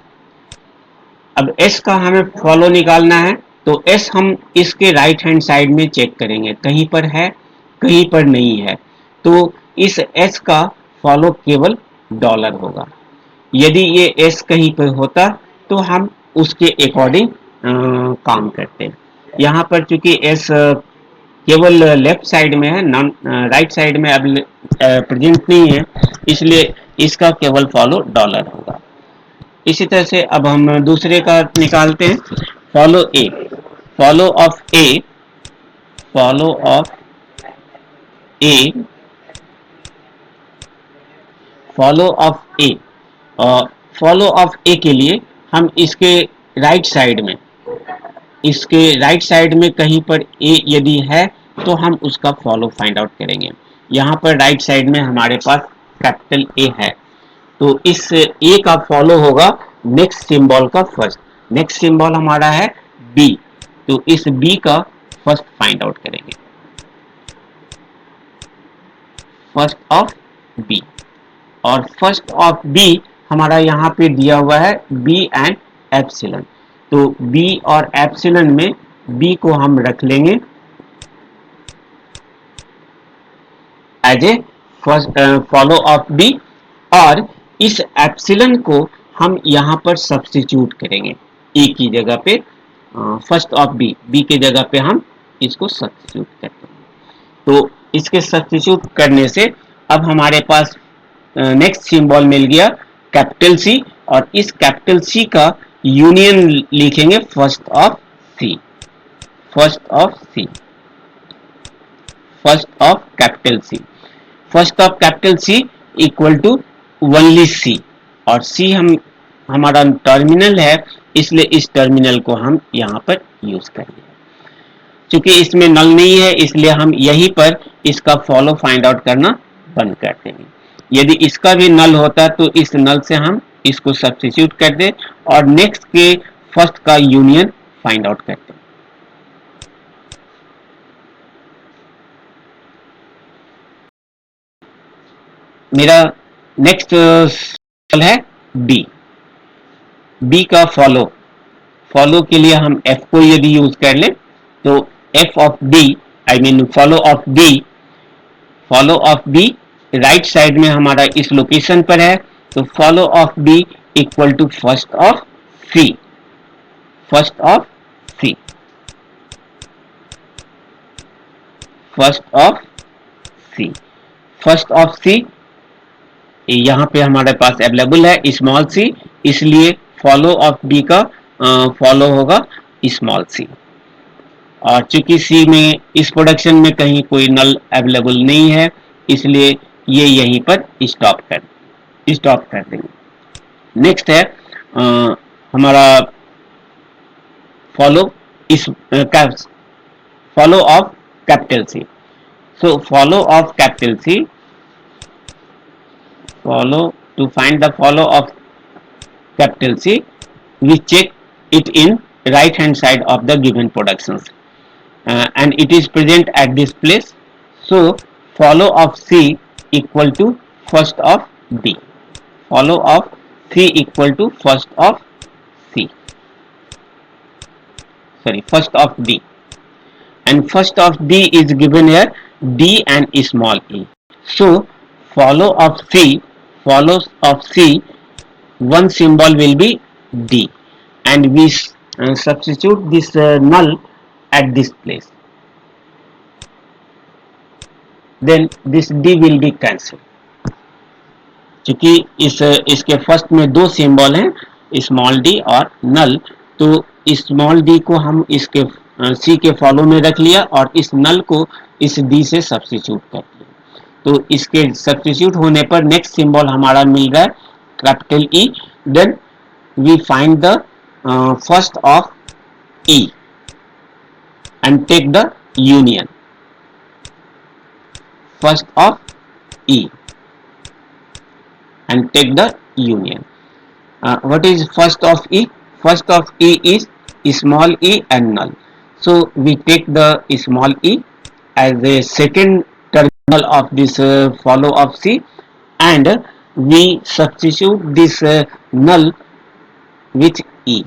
अब एस का हमें फॉलो निकालना है तो एस हम इसके राइट हैंड साइड में चेक करेंगे, कहीं पर है कहीं पर नहीं है, तो इस एस का फॉलो केवल डॉलर होगा। यदि ये एस कहीं पर होता तो हम उसके अकॉर्डिंग काम करते हैं। यहाँ पर चूंकि एस केवल लेफ्ट साइड में है, नॉन राइट साइड में अब प्रेजेंट नहीं है, इसलिए इसका केवल फॉलो डॉलर होगा। इसी तरह से अब हम दूसरे का निकालते हैं, follow A, follow of A, follow of A, follow of A, follow of A के लिए हम इसके राइट साइड में, इसके राइट साइड में कहीं पर ए यदि है तो हम उसका फॉलो फाइंड आउट करेंगे। यहाँ पर राइट साइड में हमारे पास कैपिटल ए है, तो इस ए का फॉलो होगा नेक्स्ट सिंबल का फर्स्ट। नेक्स्ट सिंबल हमारा है बी, तो इस बी का फर्स्ट फाइंड आउट करेंगे, फर्स्ट ऑफ बी। और फर्स्ट ऑफ बी हमारा यहाँ पे दिया हुआ है बी एंड एप्सिलॉन, तो बी और एप्सिलॉन में बी को हम रख लेंगे as a first follow of B, और इस एप्सिलॉन को हम यहाँ पर सब्स्टिट्यूट करेंगे ए की जगह पे, फर्स्ट ऑफ बी, बी के जगह पे हम इसको सब्स्टिट्यूट करते हैं। तो इसके सब्स्टिट्यूट करने से अब हमारे पास नेक्स्ट सिंबल मिल गया कैपिटल सी, और इस कैपिटल सी का यूनियन लिखेंगे first of C, first of C, first of capital C, first of capital C equal to only C, और सी हम हमारा टर्मिनल है, इसलिए इस टर्मिनल को हम यहाँ पर यूज करेंगे। चूंकि इसमें नल नहीं है इसलिए हम यहीं पर इसका फॉलो फाइंड आउट करना बंद कर देंगे। यदि इसका भी नल होता तो इस नल से हम इसको सब्स्टिट्यूट कर दे और नेक्स्ट के फर्स्ट का यूनियन फाइंड आउट करते हैं। मेरा नेक्स्ट है बी, बी का फॉलो, फॉलो के लिए हम एफ को यदि यूज कर लें तो F of B, I mean follow of B, follow of B right side में हमारा इस लोकेशन पर है, तो follow of B equal to first of C, first of C, first of C, first of C यहाँ पे हमारे पास अवेलेबल है स्मॉल सी, इसलिए फॉलो ऑफ बी का फॉलो होगा स्मॉल सी। और चूंकि सी में इस प्रोडक्शन में कहीं कोई नल अवेलेबल नहीं है इसलिए ये यहीं पर स्टॉप कर देंगे। नेक्स्ट है हमारा फॉलो इस follow of capital C, so follow of capital C, follow to find the follow of capital C, we check it in right hand side of the given productions and it is present at this place, so follow of C equal to first of D, follow of C equal to first of C, sorry first of D, and first of D is given here D and small e, so follow of C, follows of C, one symbol will be D and we substitute this null at this place, then this D will be cancelled। चूंकि इसके first में दो symbol हैं small D और नल, तो small D को हम इसके सी के फॉलो में रख लिया और इस नल को इस डी से सब्स्टिट्यूट कर दिया, तो इसके सब्स्टिट्यूट होने पर नेक्स्ट सिंबल हमारा मिल रहा है capital E, then we find the first of E and take the union. First of E and take the union. What is first of E? First of E is small e and null. So we take the small e as a second terminal of this follow of C, and we substitute this null with E.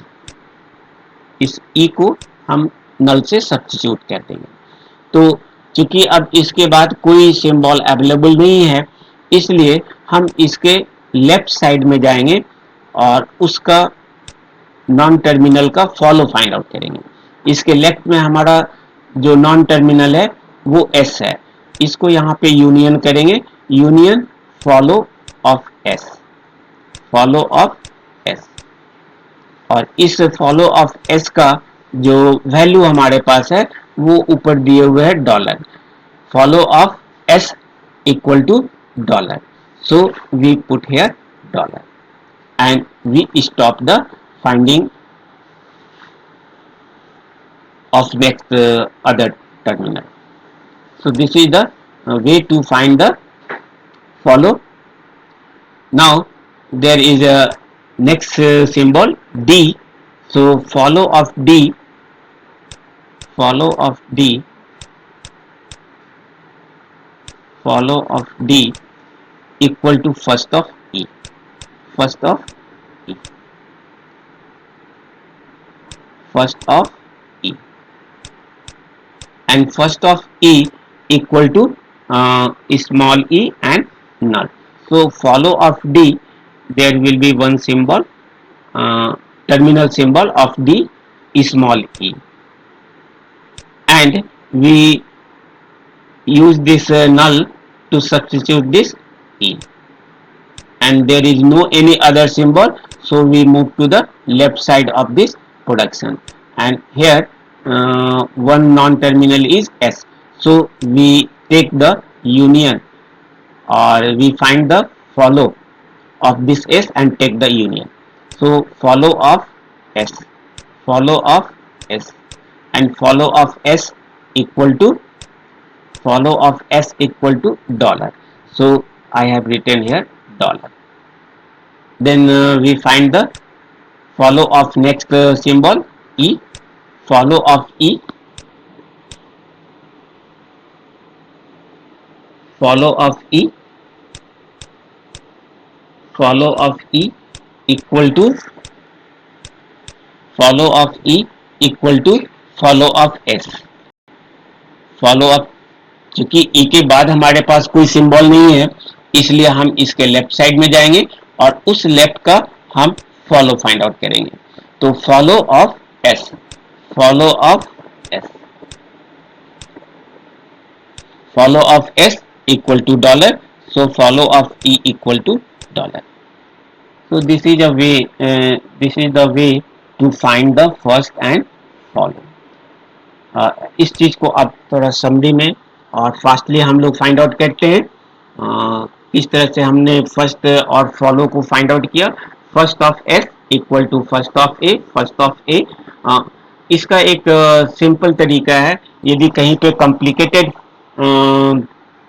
इस E को हम null से substitute कर देंगे. तो चूंकि अब इसके बाद कोई सिंबल अवेलेबल नहीं है, इसलिए हम इसके लेफ्ट साइड में जाएंगे और उसका नॉन टर्मिनल का फॉलो फाइंड आउट करेंगे. इसके लेफ्ट में हमारा जो नॉन टर्मिनल है वो एस है. इसको यहाँ पे यूनियन करेंगे. Union follow of S. Follow of S. और इस फॉलो ऑफ एस का जो वैल्यू हमारे पास है वो ऊपर दिए हुए है dollar. Follow of S equal to dollar. So we put here dollar and we stop the finding of next other terminal. So this is the way to find the follow. Now there is a next symbol D. So follow of D, follow of D, follow of D equal to first of E. First of E. First of E. And first of E equal to small e and null. So follow of D, there will be one symbol, terminal symbol of D small e, and we use this null to substitute this e, and there is no any other symbol, so we move to the left side of this production, and here one non-terminal is S, so we take the union, or we find the follow of this S and take the union. So follow of S, follow of S, and follow of S equal to, follow of S equal to dollar. So I have written here dollar. Then we find the follow of next symbol E. Follow of E, follow of E, follow of E equal to, follow of E equal to follow of S. Follow up, क्योंकि ई के बाद हमारे पास कोई symbol नहीं है, इसलिए हम इसके लेफ्ट साइड में जाएंगे और उस लेफ्ट का हम फॉलो फाइंड आउट करेंगे. तो follow of S, follow of S, follow of S equal to dollar. So follow of E equal to dollar. So this is a way, this is the way to find the first and follow. इस चीज को अब थोड़ा summary में और fastly हम लोग find out करते हैं. इस तरह से हमने फर्स्ट और फॉलो को फाइंड आउट किया. First of S equal to first of A, first of A. इसका एक सिंपल तरीका है, यदि कहीं पे कॉम्प्लिकेटेड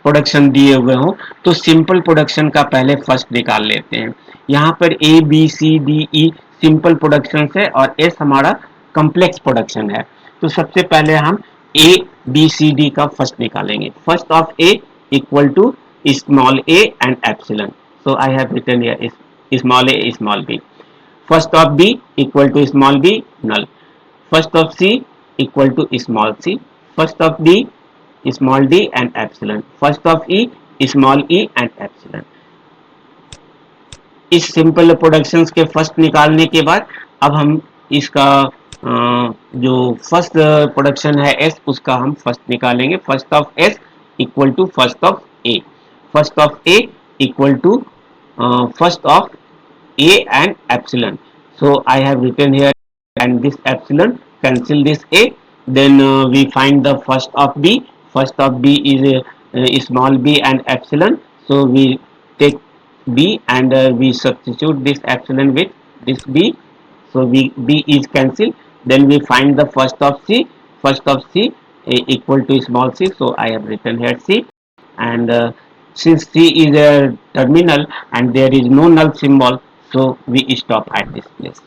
प्रोडक्शन दिए हुए हो तो सिंपल प्रोडक्शन का पहले फर्स्ट निकाल लेते हैं. यहाँ पर A B C D E simple production है और एस हमारा कॉम्प्लेक्स प्रोडक्शन है. तो सबसे पहले हम ए बी सी डी का फर्स्ट निकालेंगे. First of A equal to small a and epsilon. So I have written here small A small b. First of B equal to small b null. First of C equal to small c. First of D small d and epsilon. First of E small e and epsilon. इस simple productions के first निकालने के बाद अब हम इसका जो first production है एस, उसका हम फर्स्ट निकालेंगे. First of S equal to first of A. First of A equal to first of A and epsilon. So I have written here and this epsilon cancel this A. Then we find the first of B. First of B is small B and epsilon. So we take B and we substitute this epsilon with this B So B is cancelled. Then we find the first of C. First of C equal to small c. So I have written here C. And since C is a terminal and there is no null symbol, so we stop at this place.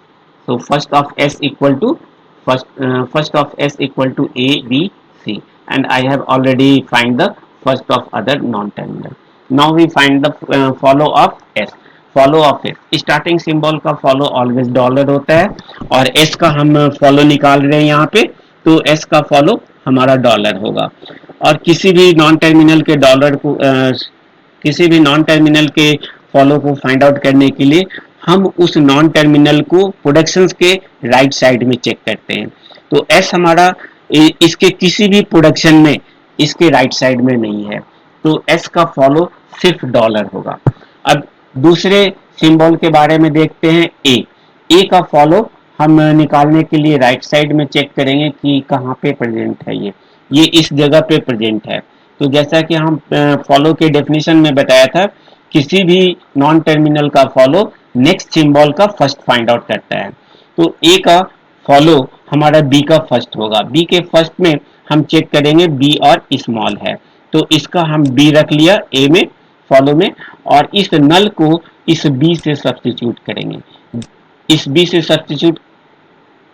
So first of S equal to first of S equal to A, B, C, and I have already find the first of other non-terminal. Now we find the follow of S. Follow of S, starting symbol का follow always dollar होता है और S का हम follow निकाल रहे हैं यहाँ पे, तो एस का फॉलो हमारा डॉलर होगा। और किसी भी नॉन टर्मिनल के डॉलर को किसी भी नॉन टर्मिनल के फॉलो को फाइंड आउट करने के लिए हम उस नॉन टर्मिनल को प्रोडक्शंस के राइट साइड में चेक करते हैं। तो एस हमारा इसके किसी भी प्रोडक्शन में इसके राइट साइड में नहीं है, तो एस का फॉलो सिर्फ डॉलर होगा। अब दूसरे सिंबल के बारे में देखते हैं। ए का फॉलो हम निकालने के लिए राइट साइड में चेक करेंगे कि कहाँ पे प्रेजेंट है। ये इस जगह पे प्रेजेंट है। तो जैसा कि हम फॉलो के डेफिनेशन में बताया था, किसी भी नॉन टर्मिनल का फॉलो नेक्स्ट सिंबल का फर्स्ट फाइंड आउट करता है। तो ए का फॉलो हमारा बी का फर्स्ट होगा। बी के फर्स्ट में हम चेक करेंगे बी और स्मॉल है, तो इसका हम बी रख लिया ए में फॉलो में, और इस नल को इस बी से सब्स्टिट्यूट करेंगे। इस बी से सब्स्टिट्यूट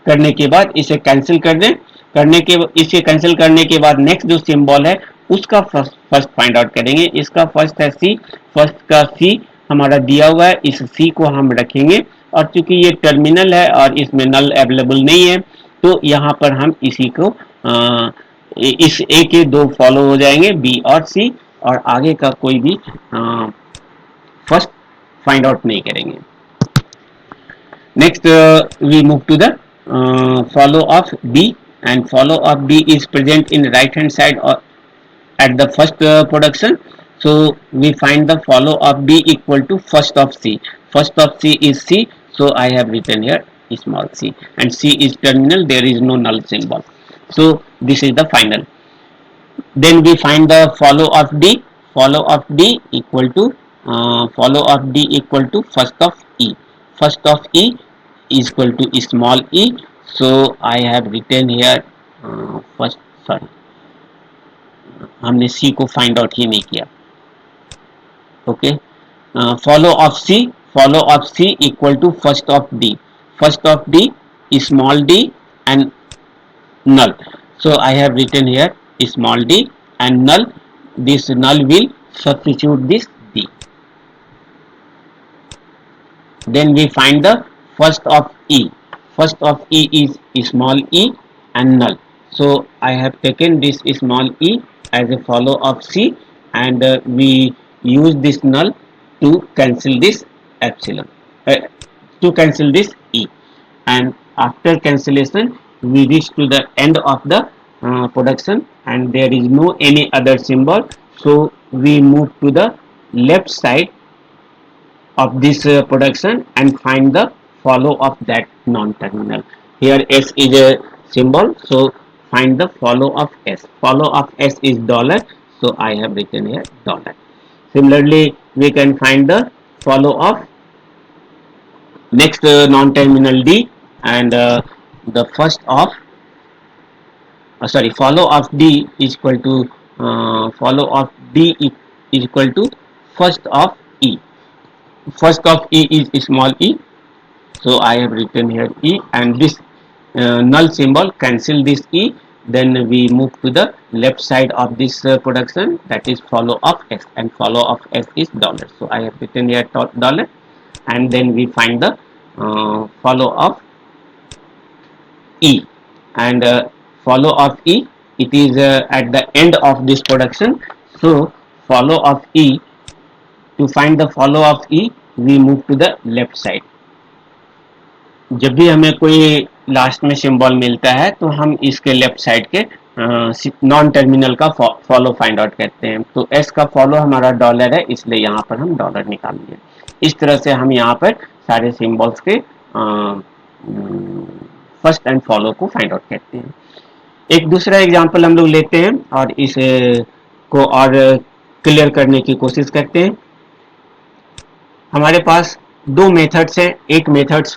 करने के बाद इसे कैंसिल कर दें, इसे कैंसिल करने के बाद नेक्स्ट जो सिंबल है उसका फर्स्ट फाइंड आउट करेंगे। इसका फर्स्ट है सी, फर्स्ट का सी हमारा दिया हुआ है, इस सी को हम रखेंगे, और चूंकि ये टर्मिनल है और इसमें नल अवेलेबल नहीं है, तो यहाँ पर हम इसी को इस ए के दो फॉलो हो जाएंगे, बी और सी, और आगे का कोई भी फर्स्ट फाइंड आउट नहीं करेंगे। Next, we move to the follow of B, and follow of B is present in right hand side or at the first production. So we find the follow of B equal to first of C. First of C is C, so I have written here small c, and C is terminal, there is no null symbol. So this is the final. Then we find the follow of D. Follow of D equal to first of E. First of E is equal to small e. So I have written here first, sorry, हमने C को find out ही नहीं किया। Okay, follow of C equal to first of D. First of D small d and null. So I have written here small d and null. This null will substitute this d. Then we find the first of E. First of E is small e and null. So I have taken this small e as a follow of C, and we use this null to cancel this epsilon, to cancel this e, and after cancellation we reach to the end of the production, and there is no any other symbol, so we move to the left side of this production and find the follow of that non-terminal. Here S is a symbol, so find the follow of S. Follow of S is dollar, so I have written here dollar. Similarly, we can find the follow of next non-terminal D, and the first of follow of D is equal to is equal to first of E. First of E is small e, so I have written here e, and this null symbol cancel this e. Then we move to the left side of this production, that is follow of S, and follow of S is dollar, so I have written here dollar, and then we find the follow of E, and follow of E, it is at the end of this production, so follow of E, to find the follow of E we move to the left side. जब भी हमें कोई last में symbol मिलता है तो हम इसके लेफ्ट साइड के नॉन टर्मिनल का फॉलो फाइंड आउट करते हैं। तो एस का फॉलो हमारा डॉलर है, इसलिए यहाँ पर हम डॉलर निकाल लिए। इस तरह से हम यहाँ पर सारे सिंबल्स के फर्स्ट एंड फॉलो को फाइंड आउट करते हैं। एक दूसरा एग्जांपल हम लोग लेते हैं और इसे को और क्लियर करने की कोशिश करते हैं। हमारे पास दो मेथड्स हैं। एक मेथड्स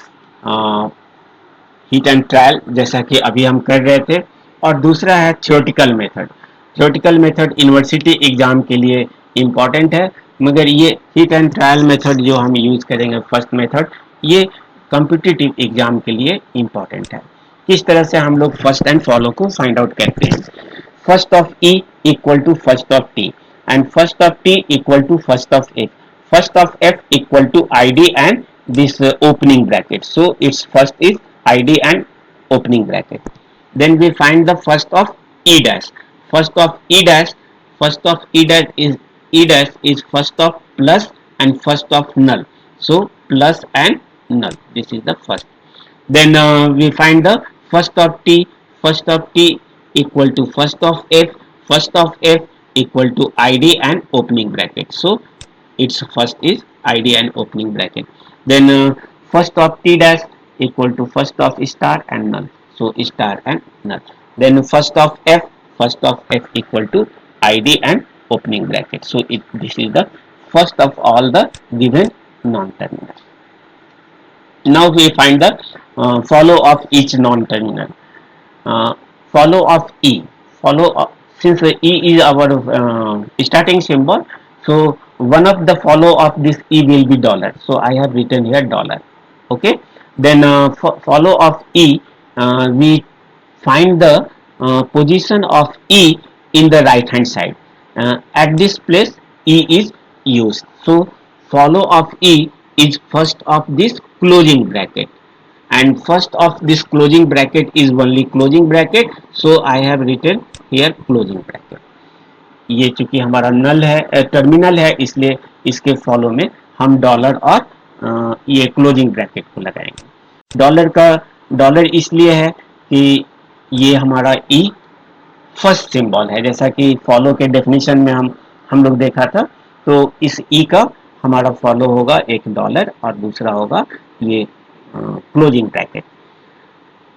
हिट एंड ट्रायल, जैसा कि अभी हम कर रहे थे, और दूसरा है theoretical method. Theoretical method university exam के लिए इम्पॉर्टेंट है, मगर ये हिट एंड ट्रायल मेथड जो हम यूज करेंगे फर्स्ट मेथड, ये कॉम्पिटिटिव एग्जाम के लिए इम्पॉर्टेंट है। किस तरह से हम लोग फर्स्ट एंड फॉलो को फाइंड आउट करते हैं? First of E equal to first of T, and first of T equal to first of F, first of f equal to id and this opening bracket, so its first is id and opening bracket. Then we find the first of e dash. First of e dash, first of e dash is first of plus and first of null, so plus and null, this is the first. Then we find the first of t. First of t equal to first of f, first of f equal to id and opening bracket, so its first is id and opening bracket. Then first of t dash equal to first of star and null, so star and null. Then first of f equal to id and opening bracket, so this is the first of all the given non-terminal. Now we find the follow of each non-terminal. uh, Follow of e, follow of, since e is our starting symbol, so one of the follow of this e will be dollar, so I have written here dollar. Okay. Then follow of e, we find the position of e in the right hand side. At this place e is used, so follow of e is first of this closing bracket, and first of this closing bracket is only closing bracket, so I have written here closing bracket. ये चूंकि हमारा नल है, terminal है, इसलिए इसके follow में हम dollar और ये क्लोजिंग ब्रैकेट को लगाएंगे। डॉलर का डॉलर इसलिए है कि ये हमारा ई फर्स्ट सिंबल है, जैसा कि फॉलो के डेफिनेशन में हम लोग देखा था, तो इस ई का हमारा फॉलो होगा एक डॉलर और दूसरा होगा ये क्लोजिंग ब्रैकेट।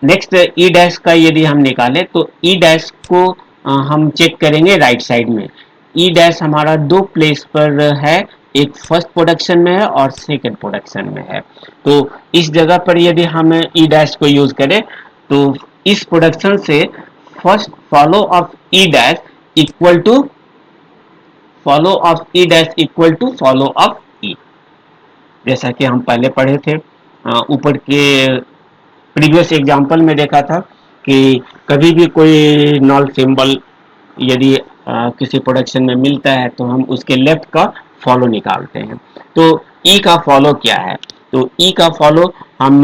नेक्स्ट ई डैश का यदि हम निकालें तो ई डैश को हम चेक करेंगे राइट साइड में। ई डैश हमारा दो प्लेस पर है, एक फर्स्ट प्रोडक्शन में है और सेकंड प्रोडक्शन में है, तो इस जगह पर यदि हम ई डैश को यूज करें तो इस प्रोडक्शन से first follow of E dash equal to follow of E dash equal to follow of E, जैसा कि हम पहले पढ़े थे ऊपर के प्रीवियस एग्जाम्पल में देखा था कि कभी भी कोई नॉल सिंबल यदि किसी प्रोडक्शन में मिलता है तो हम उसके लेफ्ट का फॉलो निकालते हैं। तो ई का फॉलो क्या है? तो ई का फॉलो हम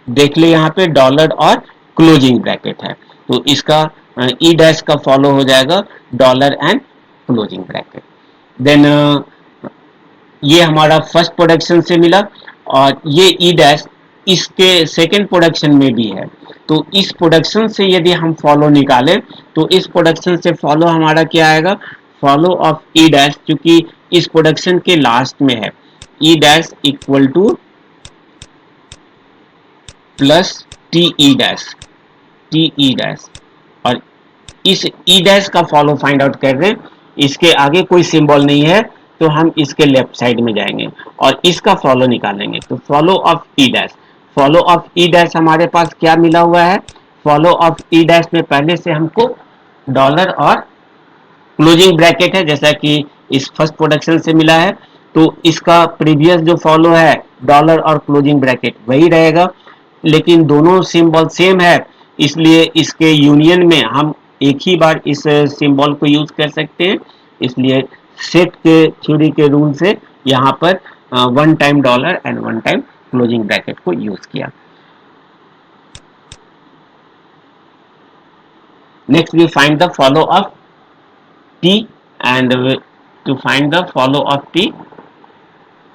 देख ले, यहाँ पे डॉलर और क्लोजिंग ब्रैकेट है, तो इसका ई डैश का फॉलो हो जाएगा dollar and closing bracket. Then ये हमारा फर्स्ट प्रोडक्शन से मिला, और ये ई डैश इसके सेकेंड प्रोडक्शन में भी है, तो इस प्रोडक्शन से यदि हम फॉलो निकालें तो इस प्रोडक्शन से फॉलो हमारा क्या आएगा? फॉलो ऑफ ई डैश, क्योंकि इस प्रोडक्शन के लास्ट में है, ई dash equal two plus T E dash, और इस ई डैश का फॉलो फाइंड आउट कर रहे हैं, इसके आगे कोई सिंबल नहीं है तो हम इसके लेफ्ट साइड में जाएंगे और इसका फॉलो निकालेंगे, तो follow of E dash. Follow of E dash हमारे पास क्या मिला हुआ है? फॉलो ऑफ ई डैश में पहले से हमको डॉलर और क्लोजिंग ब्रैकेट है, जैसा कि इस फर्स्ट प्रोडक्शन से मिला है, तो इसका प्रीवियस जो फॉलो है डॉलर और क्लोजिंग ब्रैकेट वही रहेगा, लेकिन दोनों सिंबल सेम है, इसलिए इसके यूनियन में हम एक ही बार इस सिंबल को यूज कर सकते हैं, इसलिए सेट के थ्योरी के रूल से यहाँ पर one time dollar and one time closing bracket को यूज किया। Next we find the follow of T, and to find the follow of T,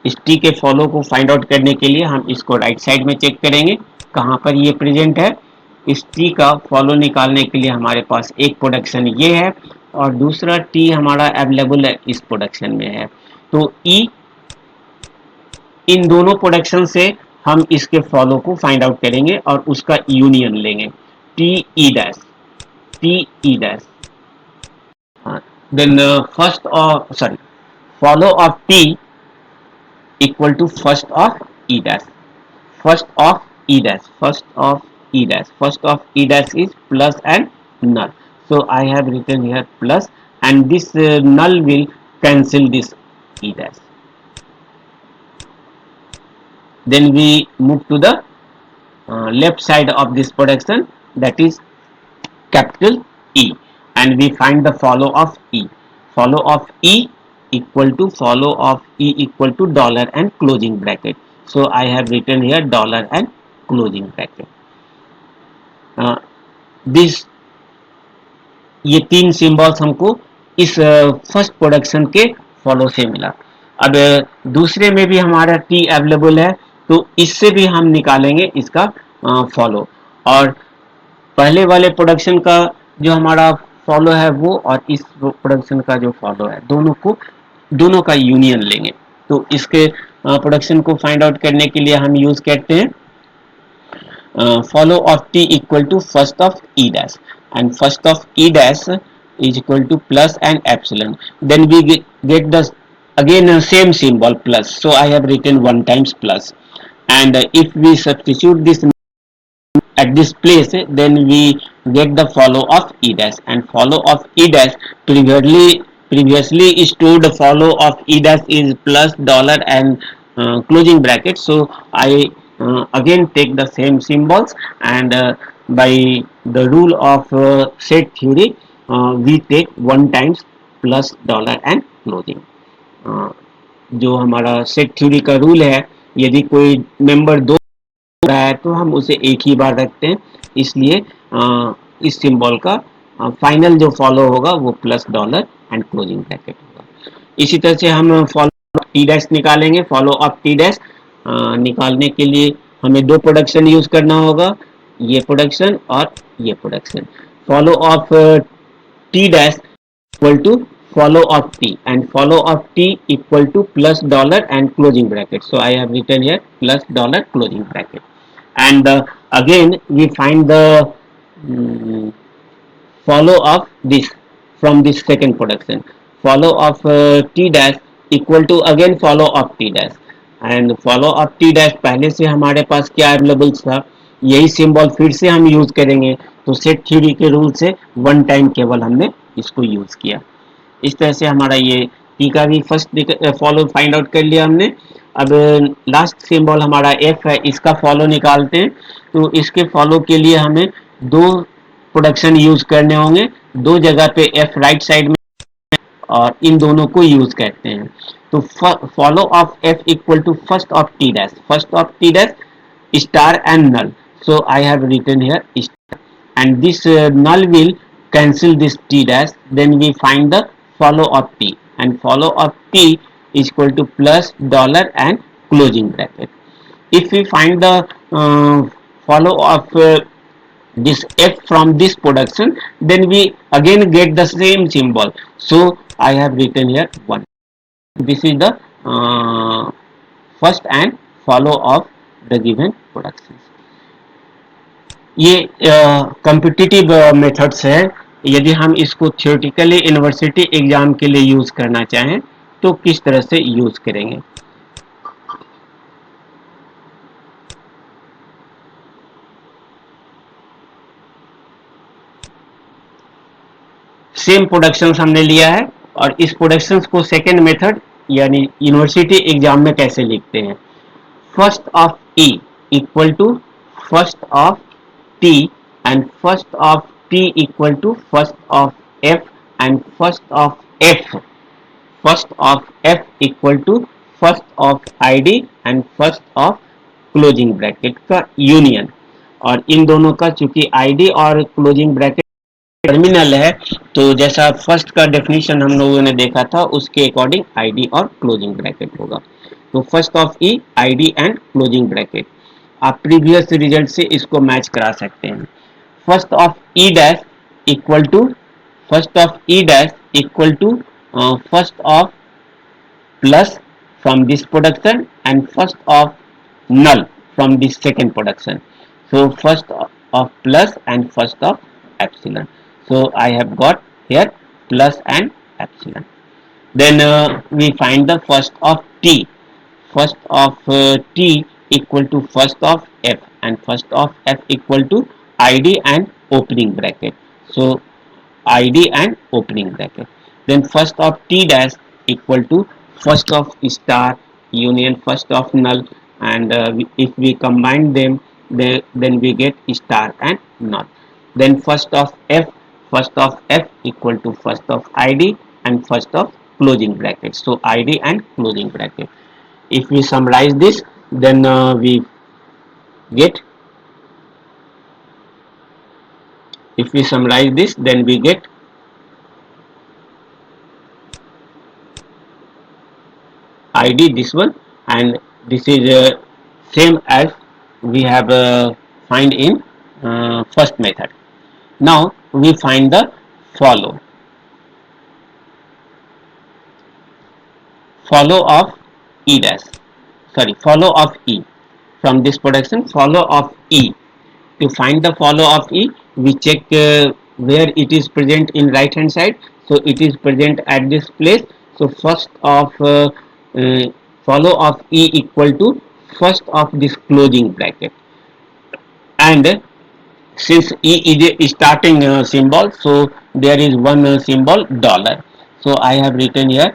इस टी के फॉलो को फाइंड आउट करने के लिए हम इसको राइट साइड में चेक करेंगे कहाँ पर ये प्रेजेंट है। इस टी का फॉलो निकालने के लिए हमारे पास एक प्रोडक्शन ये है और दूसरा टी हमारा अवेलेबल है इस प्रोडक्शन में है, तो ई इन दोनों प्रोडक्शन से हम इसके फॉलो को फाइंड आउट करेंगे और उसका यूनियन लेंगे, T E dash, T E dash. Then first of sorry follow of T equal to first of E dash, first of E dash, first of E dash, first of E dash is plus and null. So I have written here plus, and this null will cancel this E dash. Then we move to the left side of this production, that is capital E, and we find the follow of E. Follow of E equal to follow of E equal to dollar and closing bracket. So I have written here dollar and closing bracket. This ये तीन symbols हमको इस first production के follow से मिला. अब दूसरे में भी हमारा टी अवेलेबल है, तो इससे भी हम निकालेंगे इसका फॉलो. और पहले वाले प्रोडक्शन का जो हमारा फॉलो है वो, और इस प्रोडक्शन का जो फॉलो है, दोनों का यूनियन लेंगे. तो इसके प्रोडक्शन को फाइंड आउट करने के लिए हम यूज करते हैं follow of t equal to first of e dash, and first of e dash is equal to plus and epsilon. Then we get the again same symbol plus, so I have written one times plus. And if we substitute this at this place, then we get the follow of e dash, and follow of e dash previously stored follow of e dash is plus dollar and closing bracket. So I again take the same symbols, and by the rule of set theory, we take one times plus dollar and closing. जो हमारा set theory का rule है, यदि कोई member दो रहा है तो हम उसे एक ही बार रखते हैं, इसलिए इस सिंबल का फाइनल जो फॉलो होगा वो plus dollar and closing bracket होगा. इसी तरह से हम फॉलो टी डैश निकालेंगे. फॉलो ऑफ टी डैश निकालने के लिए हमें दो प्रोडक्शन यूज करना होगा, ये प्रोडक्शन और ये production. Follow of T dash equal to follow of t, and follow of t equal to plus dollar and closing bracket. So I have written here plus dollar closing bracket. And again we find the follow of this from this second production. Follow of t dash equal to again follow of t dash, and follow of t dash पहले से हमारे पास क्या available था, यही symbol फिर से हम use करेंगे. तो सेट थ्योरी के रूल से वन टाइम केवल हमने इसको यूज किया. इस तरह से हमारा ये टी का भी फर्स्ट फॉलो फाइंड आउट कर लिया हमने. अब लास्ट सिंबल हमारा एफ है, इसका फॉलो निकालते हैं. तो इसके फॉलो के लिए हमें दो प्रोडक्शन यूज करने होंगे, दो जगह पे एफ राइट साइड में, और इन दोनों को यूज करते हैं. तो follow of F equal to first of T dash, first of T dash star and null. So I have written here star, and this null will cancel this t dash. Then we find the follow of t, and follow of t is equal to plus dollar and closing bracket. If we find the follow of this f from this production, then we again get the same symbol. So I have written here 1. This is the first and follow of the given production. ये competitive methods है. यदि हम इसको theoretically university exam के लिए use करना चाहें तो किस तरह से यूज करेंगे. सेम प्रोडक्शंस हमने लिया है, और इस प्रोडक्शंस को सेकेंड मेथड यानी यूनिवर्सिटी एग्जाम में कैसे लिखते हैं. First of E equal to first of t, and first of t equal to first of f, and first of f equal to first of id and first of closing bracket का union. और इन दोनों का चूंकि id और closing bracket terminal है, तो जैसा first का डेफिनेशन हम लोगों ने देखा था उसके अकॉर्डिंग id और क्लोजिंग ब्रैकेट होगा. तो first of E id and closing bracket, आप प्रीवियस रिजल्ट से इसको मैच करा सकते हैं. First of E dash equal to first of E dash equal to first of plus from this production and first of null from this second production. So first of plus and first of epsilon. So I have got here plus and epsilon. Then we find the first of t. First of t equal to first of f, and first of f equal to id and opening bracket. So id and opening bracket. Then first of t dash equal to first of star union first of null, and if we combine them, then we get star and null. Then first of f equal to first of id and first of closing bracket. So id and closing bracket. If we summarize this, then we get if we summarize this, then we get id this one, and this is same as we have find in first method. Now we find the follow follow of e dash sorry follow of e. From this production, follow of e, to find the follow of e, we check where it is present in right hand side. So it is present at this place. So first of uh, follow of e equal to first of this closing bracket, and since e is a starting symbol, so there is one symbol dollar. So I have written here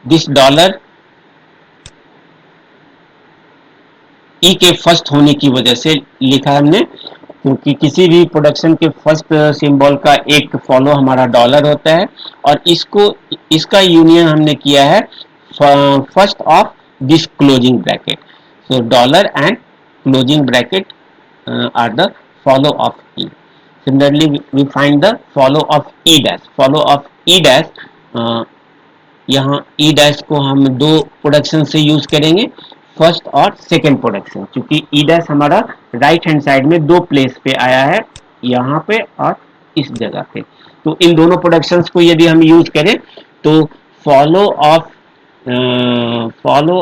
this dollar ई के first होने की वजह से लिखा है हमने, क्योंकि किसी भी प्रोडक्शन के फर्स्ट सिंबल का एक फॉलो हमारा डॉलर होता है, और इसका यूनियन हमने किया है first of this closing bracket. So dollar and closing bracket are the follow of E. Similarly we find the follow of E dash. Follow of E dash, यहाँ ई डैश को हम दो प्रोडक्शन से use करेंगे, first और second production, क्योंकि ई dash हमारा right hand side में दो प्लेस पे आया है, यहाँ पे और इस जगह पे. तो इन दोनों प्रोडक्शंस को यदि हम यूज करें तो follow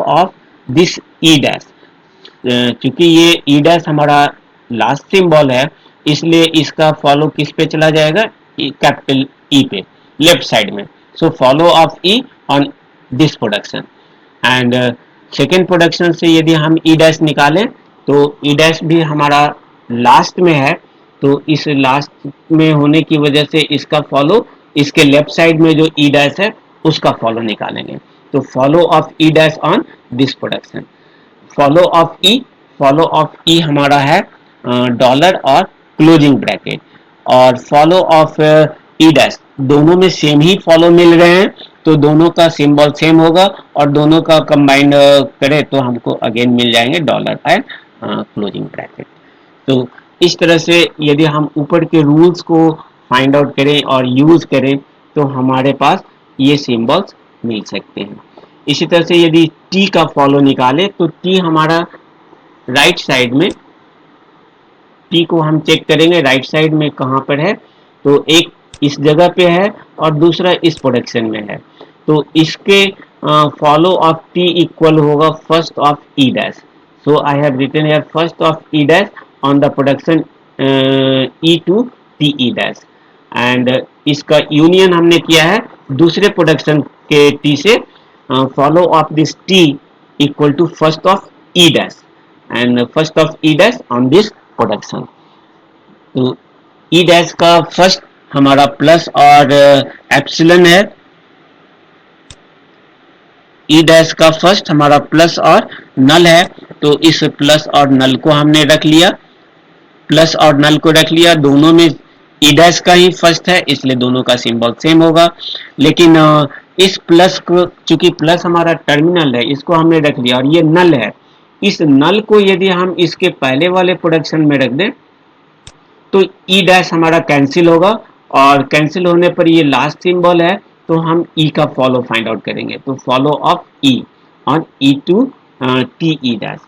of this E dash, क्योंकि ये ई डैश हमारा लास्ट सिंबल है, इसलिए इसका फॉलो किस पे चला जाएगा, कैपिटल ई पे, लेफ्ट साइड में. सो follow of E on this production. And second production से यदि हम ई डैश निकालें तो ई डैश भी हमारा लास्ट में है, तो इस लास्ट में होने की वजह से इसका फॉलो इसके लेफ्ट साइड में जो ई डैश है उसका फॉलो निकालेंगे. तो follow of E dash on this production. Follow of E हमारा है डॉलर और क्लोजिंग ब्रैकेट, और फॉलो ऑफ ई डैश दोनों में सेम ही फॉलो मिल रहे हैं, तो दोनों का सिंबल सेम होगा, और दोनों का कंबाइंड करें तो हमको अगेन मिल जाएंगे डॉलर एंड क्लोजिंग ब्रैकेट. तो इस तरह से यदि हम ऊपर के रूल्स को फाइंड आउट करें और यूज करें तो हमारे पास ये सिंबल्स मिल सकते हैं. इसी तरह से यदि टी का फॉलो निकाले तो टी हमारा राइट साइड में, टी को हम चेक करेंगे राइट साइड में कहाँ पर है, तो एक इस जगह पे है और दूसरा इस प्रोडक्शन में है. तो इसके फॉलो ऑफ टी इक्वल होगा first of E dash. So I have written here first of E dash on the production E to T E dash, and इसका यूनियन हमने किया है दूसरे प्रोडक्शन के टी से. Follow of this T equal to first of E dash and first of E dash on this production. तो E dash का first हमारा प्लस और एप्सिलन है. ई डैश का फर्स्ट हमारा प्लस और नल है, तो इस प्लस और नल को हमने रख लिया, प्लस और नल को रख लिया. दोनों में ई डैश का ही फर्स्ट है, इसलिए दोनों का सिंबल सेम होगा. लेकिन इस प्लस को, चूंकि प्लस हमारा टर्मिनल है, इसको हमने रख लिया, और ये नल है. इस नल को यदि हम इसके पहले वाले प्रोडक्शन में रख दें तो ई डैश हमारा कैंसिल होगा, और कैंसिल होने पर ये लास्ट सिंबल है, तो हम ई का फॉलो फाइंड आउट करेंगे. तो follow of E on E to T E dash,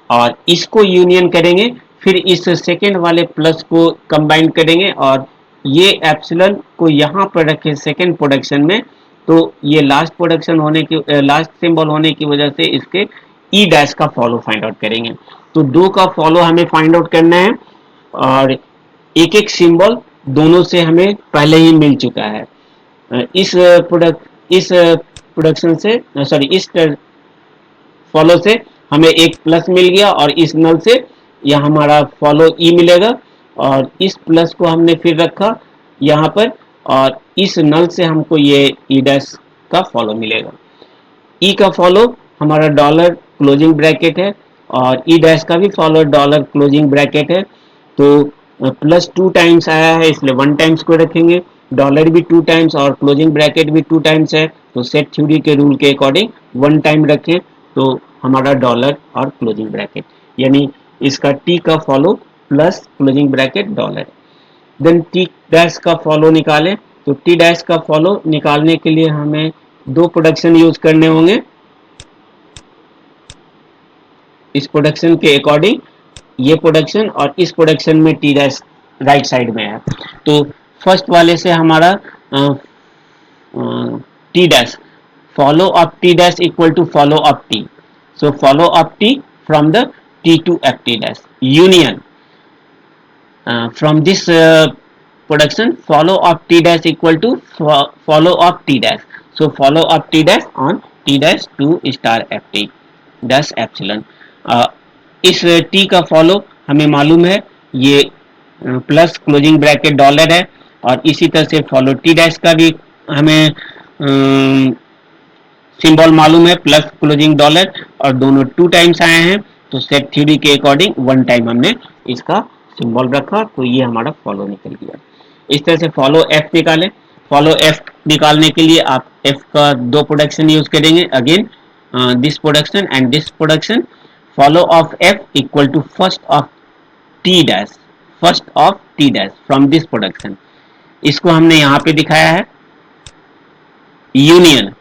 और इसको यूनियन करेंगे, फिर इस सेकेंड वाले प्लस को कंबाइन करेंगे और ये एप्सिलन को यहाँ पर रखे सेकेंड प्रोडक्शन में. तो ये लास्ट प्रोडक्शन होने की लास्ट सिंबल होने की वजह से इसके ई डैश का फॉलो फाइंड आउट करेंगे. तो दो का फॉलो हमें फाइंड आउट करना है, और एक एक सिंबल दोनों से हमें पहले ही मिल चुका है. इस प्रोडक्शन से सॉरी इस फॉलो से हमें एक प्लस मिल गया, और इस नल से यह हमारा फॉलो ई मिलेगा, और इस प्लस को हमने फिर रखा यहाँ पर, और इस नल से हमको ये ई डैश का फॉलो मिलेगा। ई का फॉलो हमारा डॉलर क्लोजिंग ब्रैकेट है, और ई डैश का भी फॉलो डॉलर क्लोजिंग ब्रैकेट है। तो प्लस 2 टाइम्स आया है इसलिए 1 टाइम्स को रखेंगे, डॉलर भी 2 टाइम्स और क्लोजिंग ब्रैकेट भी 2 टाइम्स है, तो सेट थ्योरी के रूल के अकॉर्डिंग 1 टाइम रखें तो हमारा डॉलर और क्लोजिंग ब्रैकेट, यानी इसका टी का follow plus closing bracket dollar. Then T dash का फॉलो निकालें, तो टी डैश का फॉलो निकालने के लिए हमें दो प्रोडक्शन यूज करने होंगे। इस प्रोडक्शन के अकॉर्डिंग ये प्रोडक्शन और इस प्रोडक्शन में टी डैश राइट साइड में है, तो फर्स्ट वाले से हमारा T dash follow of t dash equal to follow of t, so follow of t from the t to ft dash union from this production follow of t dash equal to follow of t dash, so follow of t dash on t dash to star ft dash epsilon। इस t का follow हमें मालूम है, ये plus closing bracket dollar है, और इसी तरह से फॉलो टी डैश का भी हमें सिंबल मालूम है, प्लस क्लोजिंग डॉलर, और दोनों 2 टाइम्स आए हैं, तो सेट थ्योरी के अकॉर्डिंग 1 टाइम हमने इसका सिंबल रखा, तो ये हमारा फॉलो निकल गया। इस तरह से फॉलो एफ निकालें। फॉलो एफ निकालने के लिए आप एफ का दो प्रोडक्शन यूज करेंगे, again this production and this production. Follow of F equal to first of T dash, first of T dash from this production, इसको हमने यहाँ पे दिखाया है यूनियन।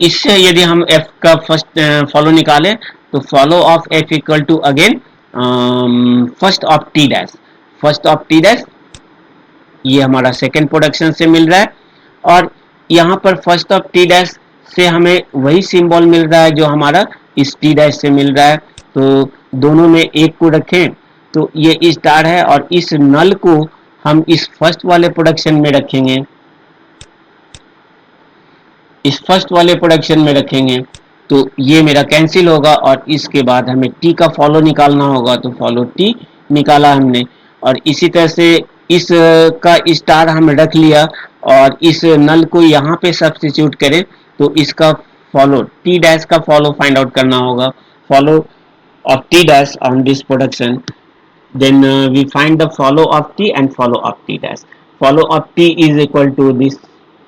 इससे यदि हम f का फर्स्ट फॉलो निकालें, तो follow of f equal to again first of T dash, first of T dash ये हमारा सेकेंड प्रोडक्शन से मिल रहा है, और यहाँ पर फर्स्ट ऑफ टी डैश से हमें वही सिंबल मिल रहा है जो हमारा इस टी डैश से मिल रहा है, तो दोनों में एक को रखें तो ये स्टार है, और इस नल को हम इस फर्स्ट वाले प्रोडक्शन में रखेंगे, इस फर्स्ट वाले प्रोडक्शन में रखेंगे, तो ये मेरा कैंसिल होगा, और इसके बाद हमें टी का फॉलो निकालना होगा, तो फॉलो टी निकाला हमने, और इसी तरह से इस का स्टार हम रख लिया, और इस नल को यहाँ पे सब्स्टिट्यूट करें तो इसका फॉलो टी डैश का फॉलो फाइंड आउट करना होगा, follow of T dash on this production. Then we find the follow of t and follow of t dash. Follow of t is equal to this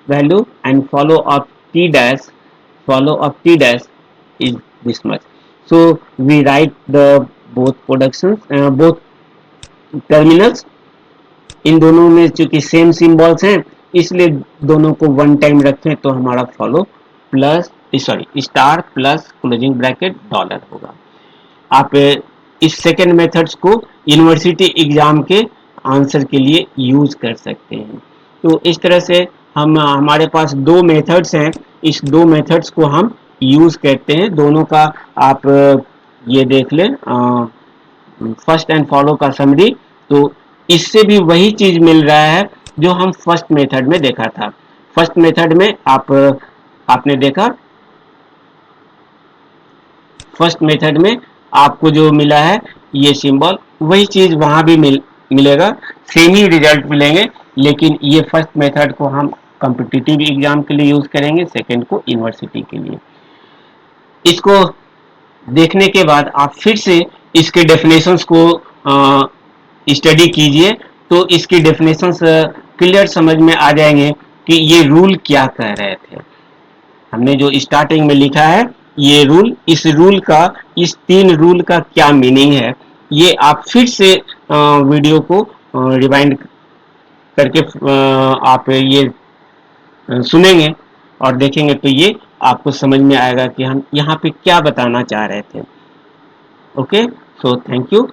value, and follow of t dash, follow of t dash is this much. So we write the both productions, both terminals, इन दोनों में चूंकि same symbols हैं इसलिए दोनों को 1 time रखें, तो हमारा follow plus sorry star plus closing bracket dollar होगा। आप इस सेकेंड मेथड्स को यूनिवर्सिटी एग्जाम के आंसर के लिए यूज कर सकते हैं। तो इस तरह से हम हमारे पास दो मेथड्स हैं, इस दो मेथड्स को हम यूज करते हैं, दोनों का आप ये देख लें फर्स्ट एंड फॉलो का समरी, तो इससे भी वही चीज मिल रहा है जो हम फर्स्ट मेथड में देखा था। फर्स्ट मेथड में आपने देखा, फर्स्ट मेथड में आपको जो मिला है ये सिंबल, वही चीज वहां भी मिलेगा, सेम ही रिजल्ट मिलेंगे, लेकिन ये फर्स्ट मेथड को हम कॉम्पिटिटिव एग्जाम के लिए यूज करेंगे, सेकंड को यूनिवर्सिटी के लिए। इसको देखने के बाद आप फिर से इसके डेफिनेशंस को स्टडी कीजिए, तो इसकी डेफिनेशंस क्लियर समझ में आ जाएंगे कि ये रूल क्या कह रहे थे। हमने जो स्टार्टिंग में लिखा है ये रूल, इस रूल का, इस 3 रूल का क्या मीनिंग है, ये आप फिर से वीडियो को रिवाइंड करके आप ये सुनेंगे और देखेंगे, तो ये आपको समझ में आएगा कि हम यहाँ पे क्या बताना चाह रहे थे। Okay, so thank you.